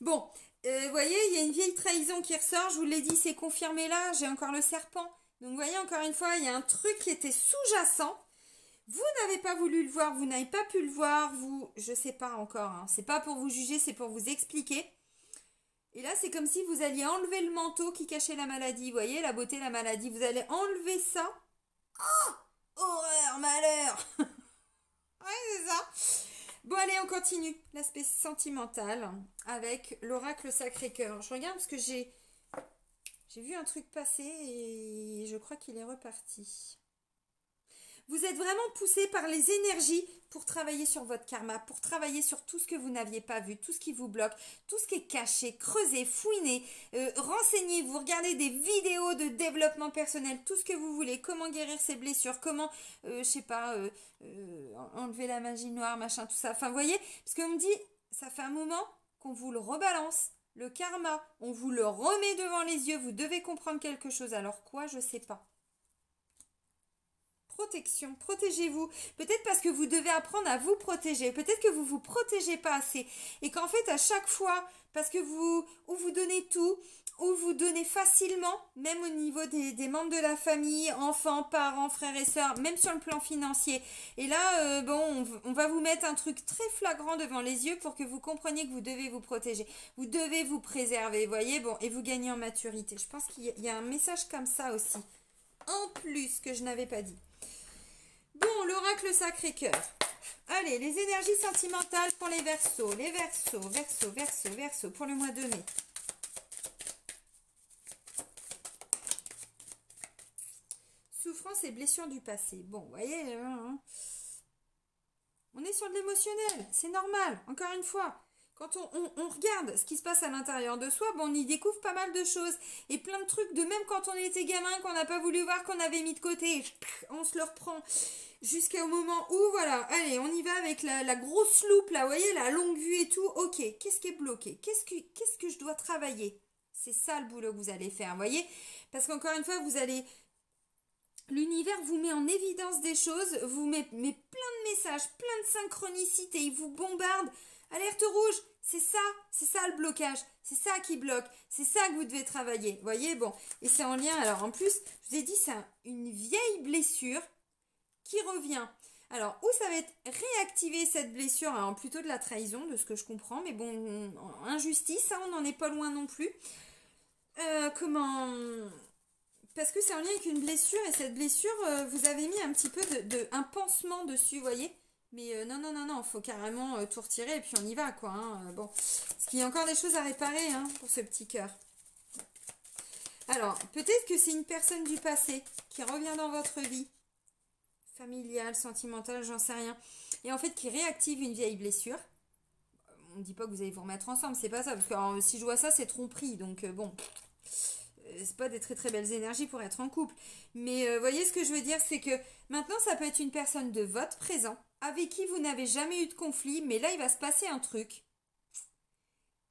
Bon, vous voyez, il y a une vieille trahison qui ressort, je vous l'ai dit, c'est confirmé là, j'ai encore le serpent. Donc vous voyez, encore une fois, il y a un truc qui était sous-jacent. Vous n'avez pas voulu le voir, vous n'avez pas pu le voir, vous, je sais pas encore, hein. C'est pas pour vous juger, c'est pour vous expliquer. Et là, c'est comme si vous alliez enlever le manteau qui cachait la maladie. Vous voyez, la beauté, la maladie. Vous allez enlever ça. Oh, horreur, malheur. Ouais, c'est ça. Bon, allez, on continue. L'aspect sentimental avec l'oracle Sacré-Cœur. Je regarde parce que j'ai vu un truc passer et je crois qu'il est reparti. Vous êtes vraiment poussé par les énergies pour travailler sur votre karma, pour travailler sur tout ce que vous n'aviez pas vu, tout ce qui vous bloque, tout ce qui est caché, creusez, fouinez, renseignez-vous, regardez des vidéos de développement personnel, tout ce que vous voulez, comment guérir ses blessures, comment, je sais pas, enlever la magie noire, machin, tout ça. Enfin, vous voyez, parce qu'on me dit, ça fait un moment qu'on vous le rebalance. Le karma, on vous le remet devant les yeux, vous devez comprendre quelque chose. Alors quoi, je sais pas. Protection, protégez-vous. Peut-être parce que vous devez apprendre à vous protéger. Peut-être que vous vous protégez pas assez. Et qu'en fait, à chaque fois, parce que vous donnez tout, ou vous donnez facilement, même au niveau des membres de la famille, enfants, parents, frères et sœurs, même sur le plan financier. Et là, bon, on va vous mettre un truc très flagrant devant les yeux pour que vous compreniez que vous devez vous protéger. Vous devez vous préserver, voyez, bon, et vous gagnez en maturité. Je pense qu'il y a un message comme ça aussi. En plus, que je n'avais pas dit. Bon, l'oracle Sacré-Cœur. Allez, les énergies sentimentales pour les Verseaux. Les Verseaux, pour le mois de mai. Souffrance et blessures du passé. Bon, vous voyez, hein, on est sur de l'émotionnel. C'est normal, encore une fois. Quand on regarde ce qui se passe à l'intérieur de soi, bon, on y découvre pas mal de choses. Et plein de trucs, de même quand on était gamin, qu'on n'a pas voulu voir, qu'on avait mis de côté. On se le reprend. Jusqu'au moment où, voilà, allez, on y va avec la grosse loupe, là, vous voyez, la longue vue et tout. Ok, qu'est-ce qui est bloqué? Qu'est-ce que je dois travailler? C'est ça le boulot que vous allez faire, vous voyez? Parce qu'encore une fois, l'univers vous met en évidence des choses, vous met plein de messages, plein de synchronicité, il vous bombarde. Alerte rouge, c'est ça le blocage, c'est ça qui bloque, c'est ça que vous devez travailler, vous voyez, bon. Et c'est en lien, alors en plus, je vous ai dit, c'est une vieille blessure qui revient. Alors, où ça va être réactiver cette blessure, alors plutôt de la trahison, de ce que je comprends, mais bon, injustice, ça, on n'en est pas loin non plus. Parce que c'est en lien avec une blessure, et cette blessure, vous avez mis un petit peu un pansement dessus, vous voyez. Mais non, faut carrément tout retirer, et puis on y va, quoi. Hein, bon, parce qu'il y a encore des choses à réparer, hein, pour ce petit cœur. Alors, peut-être que c'est une personne du passé qui revient dans votre vie. Familiale, sentimentale, j'en sais rien. Et en fait, qui réactive une vieille blessure. On ne dit pas que vous allez vous remettre ensemble, c'est pas ça. Parce que alors, si je vois ça, c'est tromperie. Donc, bon, c'est pas des très très belles énergies pour être en couple. Mais voyez ce que je veux dire, c'est que maintenant, ça peut être une personne de votre présent, avec qui vous n'avez jamais eu de conflit, mais là, il va se passer un truc.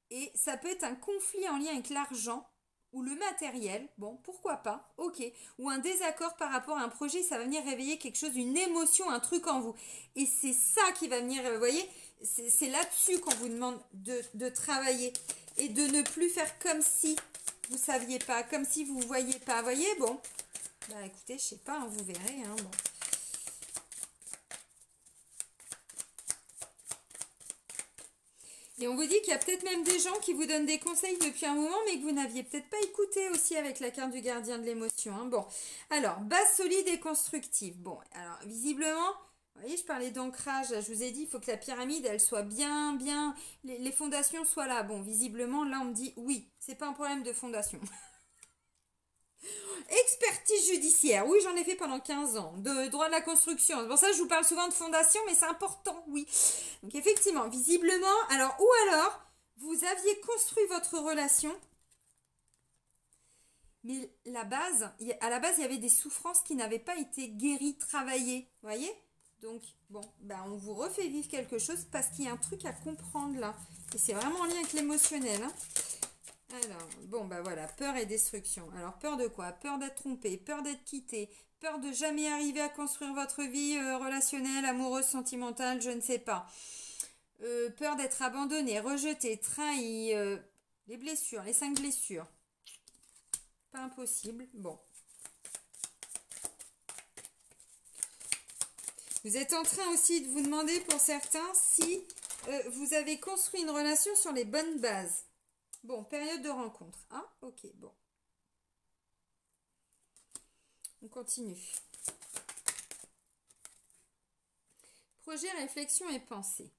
Et ça peut être un conflit en lien avec l'argent ou le matériel, bon, pourquoi pas, ok, ou un désaccord par rapport à un projet, ça va venir réveiller quelque chose, une émotion, un truc en vous. Et c'est ça qui va venir, vous voyez, c'est là-dessus qu'on vous demande de travailler et de ne plus faire comme si vous saviez pas, comme si vous voyiez pas, vous voyez, bon, bah écoutez, je sais pas, hein, vous verrez, hein, bon. Et on vous dit qu'il y a peut-être même des gens qui vous donnent des conseils depuis un moment, mais que vous n'aviez peut-être pas écouté aussi avec la carte du gardien de l'émotion. Hein. Bon, alors, base solide et constructive. Bon, alors, visiblement, vous voyez, je parlais d'ancrage. Je vous ai dit, il faut que la pyramide, elle soit bien, les fondations soient là. Bon, visiblement, là, on me dit, oui, c'est pas un problème de fondation. Expertise judiciaire, oui j'en ai fait pendant 15 ans, de droit de la construction, c'est pour ça que je vous parle souvent de fondation, mais c'est important, oui. Donc effectivement, visiblement, ou alors, vous aviez construit votre relation, mais à la base, il y avait des souffrances qui n'avaient pas été guéries, travaillées, vous voyez. Donc, bon, ben on vous refait vivre quelque chose parce qu'il y a un truc à comprendre là, et c'est vraiment en lien avec l'émotionnel, hein. Alors, bon, bah voilà, peur et destruction. Alors, peur de quoi? Peur d'être trompé, peur d'être quitté, peur de jamais arriver à construire votre vie relationnelle, amoureuse, sentimentale, je ne sais pas. Peur d'être abandonné, rejeté, trahi, les blessures, les 5 blessures. Pas impossible, bon. Vous êtes en train aussi de vous demander pour certains si vous avez construit une relation sur les bonnes bases. Bon, période de rencontre. Hein? Ok, bon. On continue. Projet, réflexion et pensée.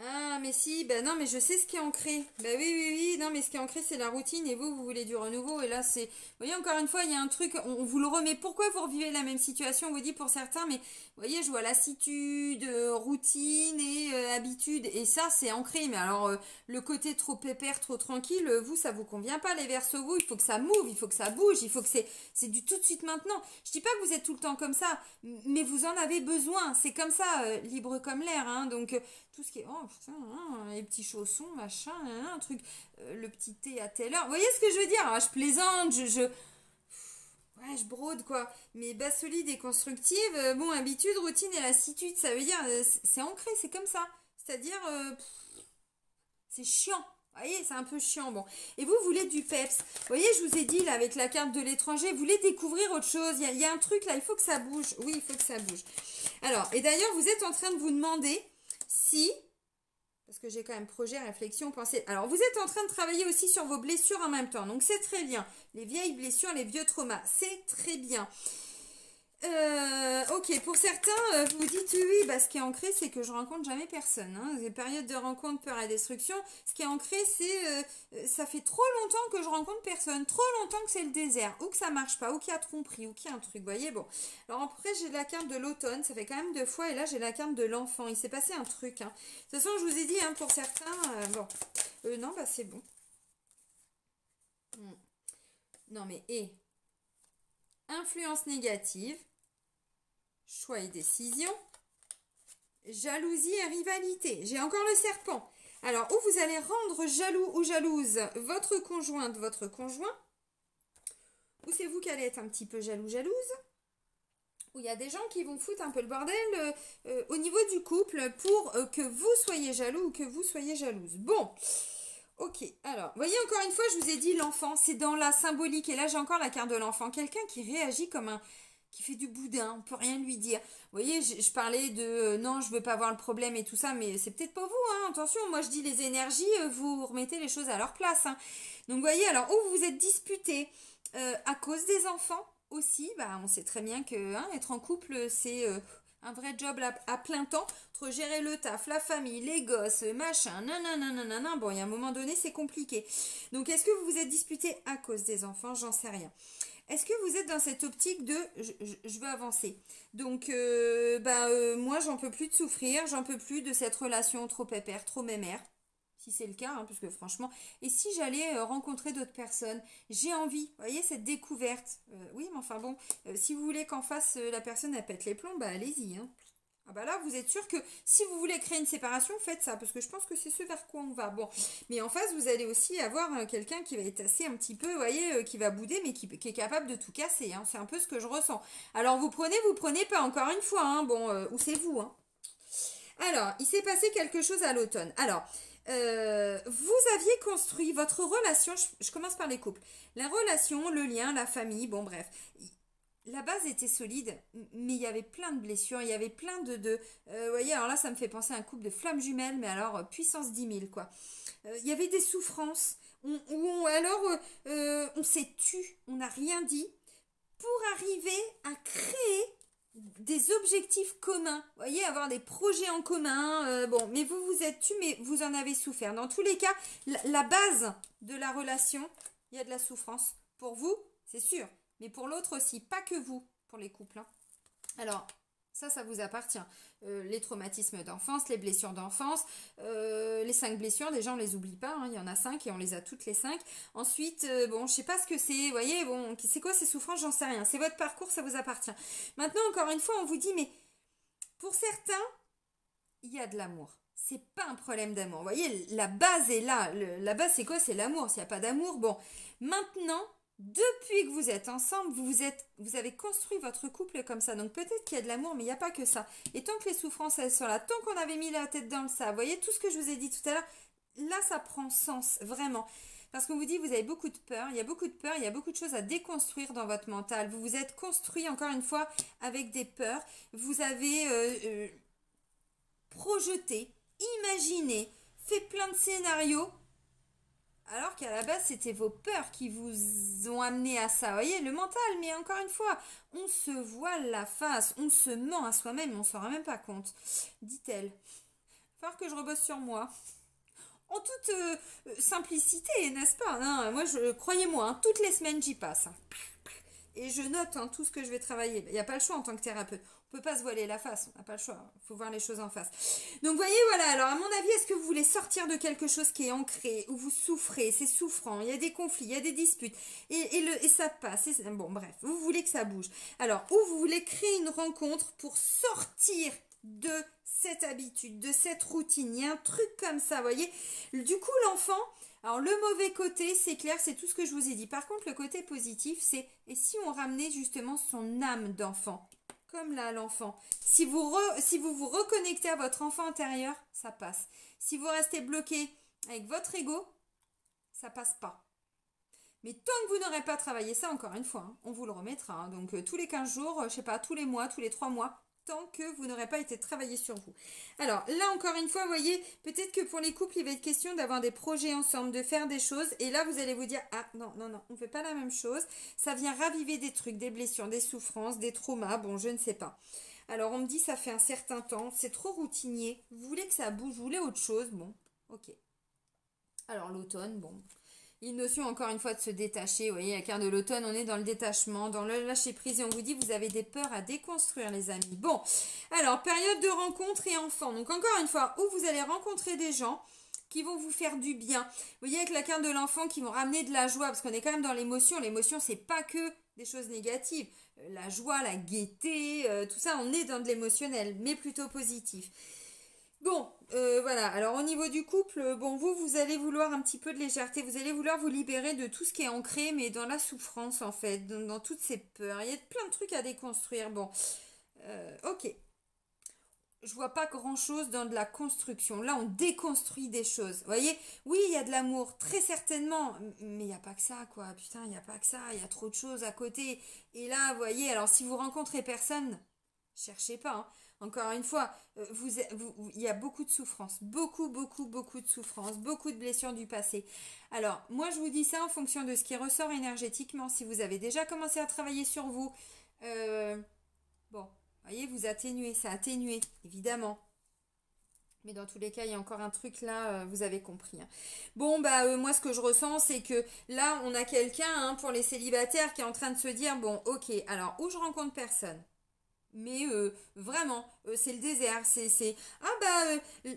Ah, mais si, ben non, mais je sais ce qui est ancré. Ben oui, oui, oui, non, mais ce qui est ancré, c'est la routine et vous voulez du renouveau. Et là, c'est. Vous voyez, encore une fois, il y a un truc, on vous le remet. Pourquoi vous revivez la même situation? On vous dit pour certains, mais vous voyez, je vois lassitude, routine et habitude. Et ça, c'est ancré. Mais alors, le côté trop pépère, trop tranquille, vous, ça vous convient pas, les Verseaux, vous. Il faut que ça move, il faut que ça bouge, il faut que c'est du tout de suite maintenant. Je dis pas que vous êtes tout le temps comme ça, mais vous en avez besoin. C'est comme ça, libre comme l'air, hein. Donc, tout ce qui est oh putain hein, les petits chaussons machin un truc le petit thé à telle heure, vous voyez ce que je veux dire? Alors, je plaisante, ouais, je brode quoi, mais base solide et constructive, bon, habitude, routine et lassitude, ça veut dire c'est ancré, c'est comme ça, c'est à dire c'est chiant. Vous voyez, c'est un peu chiant, bon. Et vous voulez du peps. Vous voyez, je vous ai dit, là, avec la carte de l'étranger, vous voulez découvrir autre chose. Il y a un truc, là, il faut que ça bouge. Oui, il faut que ça bouge. Alors, et d'ailleurs, vous êtes en train de vous demander si, parce que j'ai quand même projet, réflexion, pensée. Alors, vous êtes en train de travailler aussi sur vos blessures en même temps. Donc, c'est très bien. Les vieilles blessures, les vieux traumas, c'est très bien. Ok, pour certains, vous vous dites oui, bah, ce qui est ancré, c'est que je rencontre jamais personne. Hein. Les périodes de rencontre, peur et destruction, ce qui est ancré, c'est ça fait trop longtemps que je rencontre personne, trop longtemps que c'est le désert, ou que ça marche pas, ou qu'il y a tromperie, ou qu'il y a un truc, vous voyez, bon. Alors après, j'ai la carte de l'automne, ça fait quand même 2 fois, et là, j'ai la carte de l'enfant, il s'est passé un truc. Hein. De toute façon, je vous ai dit, hein, pour certains, bon, non, bah c'est bon. Non mais, influence négative, choix et décision, jalousie et rivalité. J'ai encore le serpent. Alors, où vous allez rendre jaloux ou jalouse votre conjointe, votre conjoint, ou c'est vous qui allez être un petit peu jaloux, jalouse, où il y a des gens qui vont foutre un peu le bordel au niveau du couple pour que vous soyez jaloux ou que vous soyez jalouse. Bon, ok, alors, vous voyez, encore une fois, je vous ai dit l'enfant, c'est dans la symbolique, et là j'ai encore la carte de l'enfant, quelqu'un qui réagit comme un qui fait du boudin, on peut rien lui dire. Vous voyez, je parlais de non, je veux pas voir le problème et tout ça, mais c'est peut-être pas vous, hein. Attention, moi je dis les énergies, vous remettez les choses à leur place. Hein. Donc vous voyez, alors où vous vous êtes disputés à cause des enfants aussi, bah on sait très bien que hein, être en couple, c'est un vrai job à plein temps, entre gérer le taf, la famille, les gosses, machin, nanana, bon, il y a un moment donné, c'est compliqué. Donc est-ce que vous vous êtes disputés à cause des enfants? J'en sais rien. Est-ce que vous êtes dans cette optique de je veux avancer? Donc, moi, j'en peux plus de souffrir, j'en peux plus de cette relation trop pépère, trop mémère, si c'est le cas, hein, parce que franchement, et si j'allais rencontrer d'autres personnes, j'ai envie, vous voyez, cette découverte. Oui, mais enfin bon, si vous voulez qu'en face, la personne, elle pète les plombs, bah allez-y, hein. Ah bah là, vous êtes sûr que si vous voulez créer une séparation, faites ça, parce que je pense que c'est ce vers quoi on va. Bon, mais en face, vous allez aussi avoir quelqu'un qui va être assez un petit peu, vous voyez, qui va bouder, mais qui est capable de tout casser. Hein. C'est un peu ce que je ressens. Alors, vous prenez pas, encore une fois, hein, bon, ou c'est vous. Hein. Alors, il s'est passé quelque chose à l'automne. Alors, vous aviez construit votre relation, je commence par les couples, la relation, le lien, la famille, bon bref, la base était solide, mais il y avait plein de blessures, il y avait plein vous voyez, alors là, ça me fait penser à un couple de flammes jumelles, mais alors puissance 10 000, quoi. Il y avait des souffrances, on s'est tu, on n'a rien dit, pour arriver à créer des objectifs communs, vous voyez, avoir des projets en commun, bon, mais vous vous êtes tu, mais vous en avez souffert. Dans tous les cas, la base de la relation, il y a de la souffrance. Pour vous, c'est sûr. Mais pour l'autre aussi, pas que vous, pour les couples. Hein. Alors, ça vous appartient. Les traumatismes d'enfance, les blessures d'enfance, les 5 blessures, déjà on les oublie pas, hein, il y en a 5 et on les a toutes les 5. Ensuite, bon, je sais pas ce que c'est, vous voyez, bon, c'est quoi ces souffrances, j'en sais rien. C'est votre parcours, ça vous appartient. Maintenant, encore une fois, on vous dit, mais pour certains, il y a de l'amour. C'est pas un problème d'amour. Vous voyez, la base est là. La base, c'est quoi? C'est l'amour. S'il n'y a pas d'amour, bon. Maintenant, depuis que vous êtes ensemble, vous avez construit votre couple comme ça. Donc peut-être qu'il y a de l'amour, mais il n'y a pas que ça. Et tant que les souffrances, elles sont là, tant qu'on avait mis la tête dans le sable, vous voyez tout ce que je vous ai dit tout à l'heure, là, ça prend sens, vraiment. Parce qu'on vous dit, vous avez beaucoup de peur, il y a beaucoup de peur, il y a beaucoup de choses à déconstruire dans votre mental. Vous vous êtes construit, encore une fois, avec des peurs. Vous avez projeté, imaginé, fait plein de scénarios. Alors qu'à la base, c'était vos peurs qui vous ont amené à ça. Vous voyez, le mental, mais encore une fois, on se voile la face, on se ment à soi-même, on ne s'en rend même pas compte. Dit-elle. Il va falloir que je rebosse sur moi. En toute simplicité, n'est-ce pas? Hein, moi, croyez-moi, hein, toutes les semaines, j'y passe. Hein. Et je note hein, tout ce que je vais travailler. Il n'y a pas le choix en tant que thérapeute. On ne peut pas se voiler la face, on n'a pas le choix. Il faut voir les choses en face. Donc, voyez, voilà. Alors, à mon avis, est-ce que vous voulez sortir de quelque chose qui est ancré, où vous souffrez, c'est souffrant, il y a des conflits, il y a des disputes, et ça passe. Bon, bref, vous voulez que ça bouge. Alors, ou vous voulez créer une rencontre pour sortir de cette habitude, de cette routine. Il y a un truc comme ça, vous voyez. Du coup, l'enfant... Alors, le mauvais côté, c'est clair, c'est tout ce que je vous ai dit. Par contre, le côté positif, c'est... Et si on ramenait justement son âme d'enfant? Comme là, l'enfant. Si vous vous reconnectez à votre enfant intérieur, ça passe. Si vous restez bloqué avec votre ego, ça passe pas. Mais tant que vous n'aurez pas travaillé ça, encore une fois, hein, on vous le remettra. Hein. Donc, tous les 15 jours, je sais pas, tous les mois, tous les 3 mois, tant que vous n'aurez pas été travaillé sur vous. Alors là encore une fois, vous voyez, peut-être que pour les couples, il va être question d'avoir des projets ensemble, de faire des choses. Et là, vous allez vous dire, ah non, on ne fait pas la même chose. Ça vient raviver des trucs, des blessures, des souffrances, des traumas. Bon, je ne sais pas. Alors on me dit, ça fait un certain temps, c'est trop routinier. Vous voulez que ça bouge, vous voulez autre chose. Bon, ok. Alors l'automne, bon... Une notion encore une fois de se détacher, vous voyez, la carte de l'automne, on est dans le détachement, dans le lâcher prise et on vous dit vous avez des peurs à déconstruire les amis. Bon, alors période de rencontre et enfants, donc encore une fois, où vous allez rencontrer des gens qui vont vous faire du bien. Vous voyez avec la carte de l'enfant qui vont ramener de la joie, parce qu'on est quand même dans l'émotion, l'émotion c'est pas que des choses négatives, la joie, la gaieté, tout ça on est dans de l'émotionnel, mais plutôt positif. Bon, voilà. Alors, au niveau du couple, bon, vous allez vouloir un petit peu de légèreté. Vous allez vouloir vous libérer de tout ce qui est ancré, mais dans la souffrance, en fait, dans toutes ces peurs. Il y a plein de trucs à déconstruire. Bon, ok. Je vois pas grand-chose dans de la construction. Là, on déconstruit des choses. Vous voyez? Oui, il y a de l'amour, très certainement. Mais il n'y a pas que ça, quoi. Putain, il n'y a pas que ça. Il y a trop de choses à côté. Et là, vous voyez, alors si vous rencontrez personne, cherchez pas, hein. Encore une fois, il y a beaucoup de souffrance, beaucoup de souffrance, beaucoup de blessures du passé. Alors, moi, je vous dis ça en fonction de ce qui ressort énergétiquement. Si vous avez déjà commencé à travailler sur vous, bon, voyez, vous atténuez, ça atténué, évidemment. Mais dans tous les cas, il y a encore un truc là, vous avez compris. Hein. Bon, bah moi, ce que je ressens, c'est que là, on a quelqu'un, hein, pour les célibataires, qui est en train de se dire, bon, ok, alors, où je rencontre personne? Mais vraiment, c'est le désert.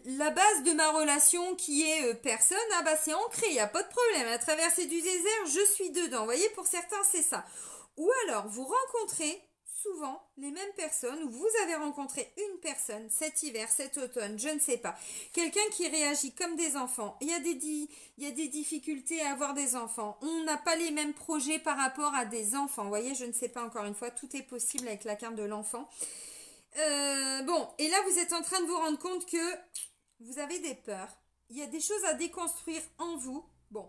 La base de ma relation qui est personne, ah bah c'est ancré, il n'y a pas de problème. À traverser du désert, je suis dedans. Vous voyez, pour certains, c'est ça. Ou alors, vous rencontrez souvent les mêmes personnes, ou vous avez rencontré une personne cet hiver, cet automne, je ne sais pas. Quelqu'un qui réagit comme des enfants. Il y a des difficultés à avoir des enfants. On n'a pas les mêmes projets par rapport à des enfants. Vous voyez, je ne sais pas encore une fois, tout est possible avec la carte de l'enfant. Bon, et là, vous êtes en train de vous rendre compte que vous avez des peurs. Il y a des choses à déconstruire en vous. Bon,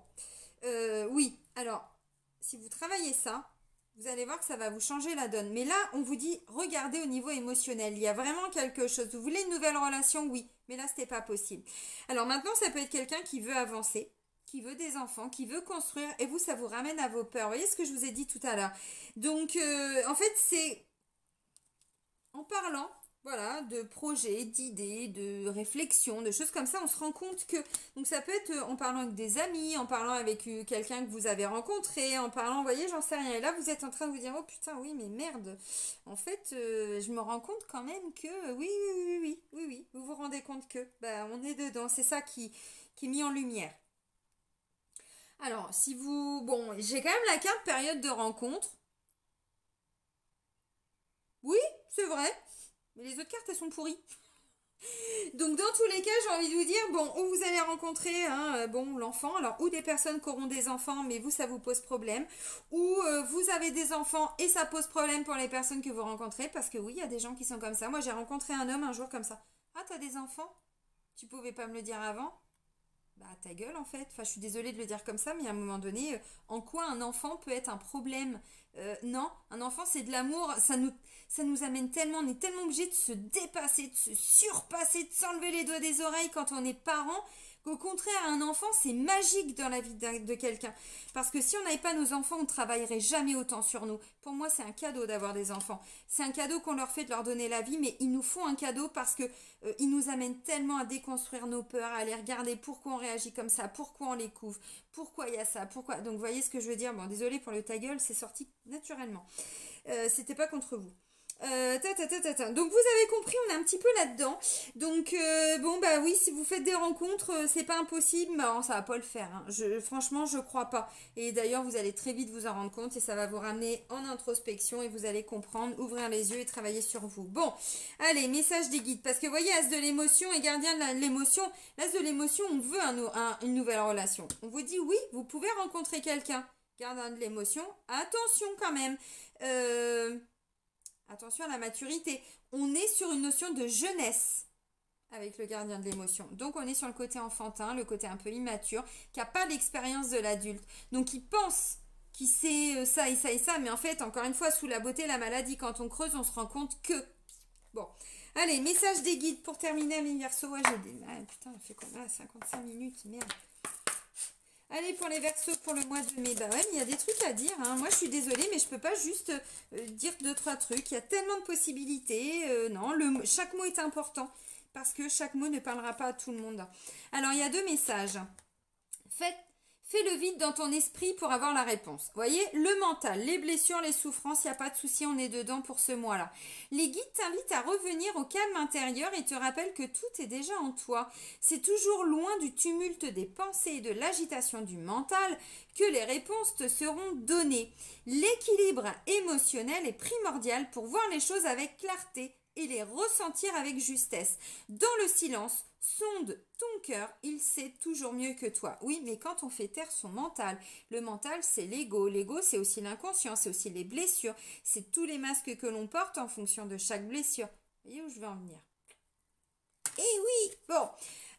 oui, alors, si vous travaillez ça, vous allez voir que ça va vous changer la donne. Mais là, on vous dit, regardez au niveau émotionnel. Il y a vraiment quelque chose. Vous voulez une nouvelle relation? Oui. Mais là, ce n'est pas possible. Alors maintenant, ça peut être quelqu'un qui veut avancer, qui veut des enfants, qui veut construire. Et vous, ça vous ramène à vos peurs. Vous voyez ce que je vous ai dit tout à l'heure. Donc, en fait, c'est en parlant, voilà, de projets, d'idées, de réflexions, de choses comme ça, on se rend compte que, donc ça peut être en parlant avec des amis, en parlant avec quelqu'un que vous avez rencontré, en parlant, vous voyez, j'en sais rien. Et là, vous êtes en train de vous dire, oh putain, oui, mais merde, en fait, je me rends compte quand même que, oui, vous vous rendez compte que, bah, on est dedans, c'est ça qui est mis en lumière. Alors, si vous, bon, j'ai quand même la carte période de rencontre. Oui, c'est vrai. Mais les autres cartes, elles sont pourries. Donc, dans tous les cas, j'ai envie de vous dire, bon, où vous allez rencontrer, hein, bon, l'enfant, alors, ou des personnes qui auront des enfants, mais vous, ça vous pose problème, ou vous avez des enfants et ça pose problème pour les personnes que vous rencontrez, parce que oui, il y a des gens qui sont comme ça. Moi, j'ai rencontré un homme un jour comme ça. Ah, t'as des enfants? Tu pouvais pas me le dire avant? Bah, ta gueule en fait. Enfin, je suis désolée de le dire comme ça, mais à un moment donné, en quoi un enfant peut être un problème? Non, un enfant c'est de l'amour, ça nous amène tellement, on est tellement obligé de se dépasser, de se surpasser, de s'enlever les doigts des oreilles quand on est parent, qu'au contraire, un enfant c'est magique dans la vie de quelqu'un. Parce que si on n'avait pas nos enfants, on ne travaillerait jamais autant sur nous. Pour moi, c'est un cadeau d'avoir des enfants. C'est un cadeau qu'on leur fait de leur donner la vie, mais ils nous font un cadeau parce que ils nous amènent tellement à déconstruire nos peurs, à aller regarder pourquoi on réagit comme ça, pourquoi on les couvre, pourquoi il y a ça, pourquoi. Donc, vous voyez ce que je veux dire. Bon, désolé pour le ta gueule, c'est sorti naturellement. C'était pas contre vous. Donc vous avez compris, on est un petit peu là-dedans. Donc bon bah oui, si vous faites des rencontres, c'est pas impossible, mais non, ça va pas le faire. Hein. Franchement, je crois pas. Et d'ailleurs, vous allez très vite vous en rendre compte et ça va vous ramener en introspection et vous allez comprendre, ouvrir les yeux et travailler sur vous. Bon, allez, message des guides, parce que vous voyez, As de l'émotion et gardien de l'émotion. L'As de l'émotion, on veut une nouvelle relation. On vous dit oui, vous pouvez rencontrer quelqu'un. Gardien de l'émotion, attention quand même. Attention à la maturité. On est sur une notion de jeunesse avec le gardien de l'émotion. Donc on est sur le côté enfantin, le côté un peu immature, qui n'a pas l'expérience de l'adulte. Donc il pense qu'il sait ça et ça et ça, mais en fait, encore une fois, sous la beauté, la maladie, quand on creuse, on se rend compte que... Bon, allez, message des guides pour terminer, mes Verseaux. Ouais, j'ai des... Ah, putain, on fait combien? 55 minutes, merde. Allez, pour les Verseaux, pour le mois de mai, bah ouais, il y a des trucs à dire. Hein. Moi, je suis désolée, mais je peux pas juste dire 2-3 trucs. Il y a tellement de possibilités. Non, chaque mot est important parce que chaque mot ne parlera pas à tout le monde. Alors, il y a 2 messages. Fais le vide dans ton esprit pour avoir la réponse. Vous voyez, le mental, les blessures, les souffrances, il n'y a pas de souci, on est dedans pour ce mois-là. Les guides t'invitent à revenir au calme intérieur et te rappellent que tout est déjà en toi. C'est toujours loin du tumulte des pensées et de l'agitation du mental que les réponses te seront données. L'équilibre émotionnel est primordial pour voir les choses avec clarté et les ressentir avec justesse. Dans le silence, sonde ton cœur, il sait toujours mieux que toi. Oui, mais quand on fait taire son mental, le mental c'est l'ego. L'ego c'est aussi l'inconscient, c'est aussi les blessures, c'est tous les masques que l'on porte en fonction de chaque blessure. Vous voyez où je veux en venir? Eh oui, bon,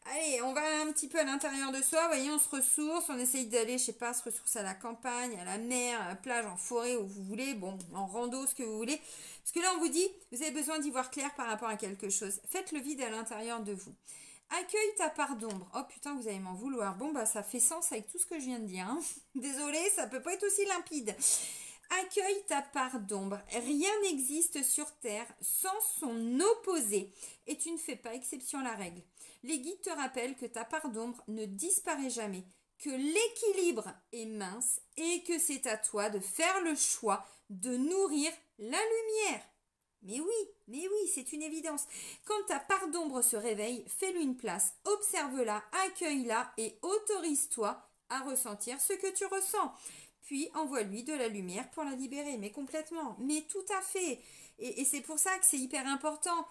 allez, on va un petit peu à l'intérieur de soi, vous voyez, on se ressource, on essaye d'aller, je sais pas, se ressourcer à la campagne, à la mer, à la plage, en forêt, où vous voulez, bon, en rando, ce que vous voulez. Parce que là, on vous dit, vous avez besoin d'y voir clair par rapport à quelque chose. Faites le vide à l'intérieur de vous. Accueille ta part d'ombre. Oh putain, vous allez m'en vouloir. Bon, bah ça fait sens avec tout ce que je viens de dire. Hein. Désolée, ça peut pas être aussi limpide. Accueille ta part d'ombre. Rien n'existe sur Terre sans son opposé. Et tu ne fais pas exception à la règle. Les guides te rappellent que ta part d'ombre ne disparaît jamais, que l'équilibre est mince et que c'est à toi de faire le choix de nourrir la lumière. Mais oui, c'est une évidence. Quand ta part d'ombre se réveille, fais-lui une place, observe-la, accueille-la et autorise-toi à ressentir ce que tu ressens. Puis envoie-lui de la lumière pour la libérer, mais complètement, mais tout à fait. Et c'est pour ça que c'est hyper important.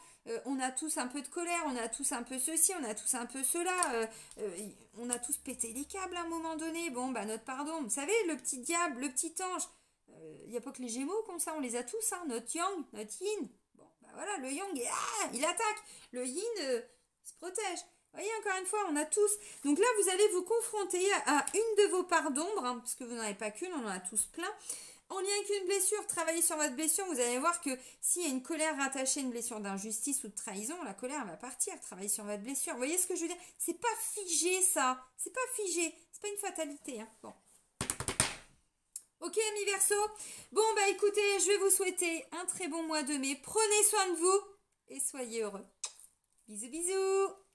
On a tous un peu de colère, on a tous un peu ceci, on a tous un peu cela. On a tous pété les câbles à un moment donné. Bon, bah notre pardon. Vous savez, le petit diable, le petit ange. Il n'y a pas que les Gémeaux comme ça, on les a tous, hein, notre yang, notre yin. Bon, bah voilà, le yang, il attaque. Le yin se protège. Vous voyez, encore une fois, on a tous. Donc là, vous allez vous confronter à une de vos parts d'ombre, hein, parce que vous n'en avez pas qu'une, on en a tous plein. En lien avec une blessure, travaillez sur votre blessure, vous allez voir que s'il y a une colère rattachée à une blessure d'injustice ou de trahison, la colère va partir. Travaillez sur votre blessure. Vous voyez ce que je veux dire? C'est pas figé, ça. C'est pas figé. C'est pas une fatalité. Hein. Bon. Ok, amis Verseaux. Bon, bah écoutez, je vais vous souhaiter un très bon mois de mai. Prenez soin de vous et soyez heureux. Bisous, bisous.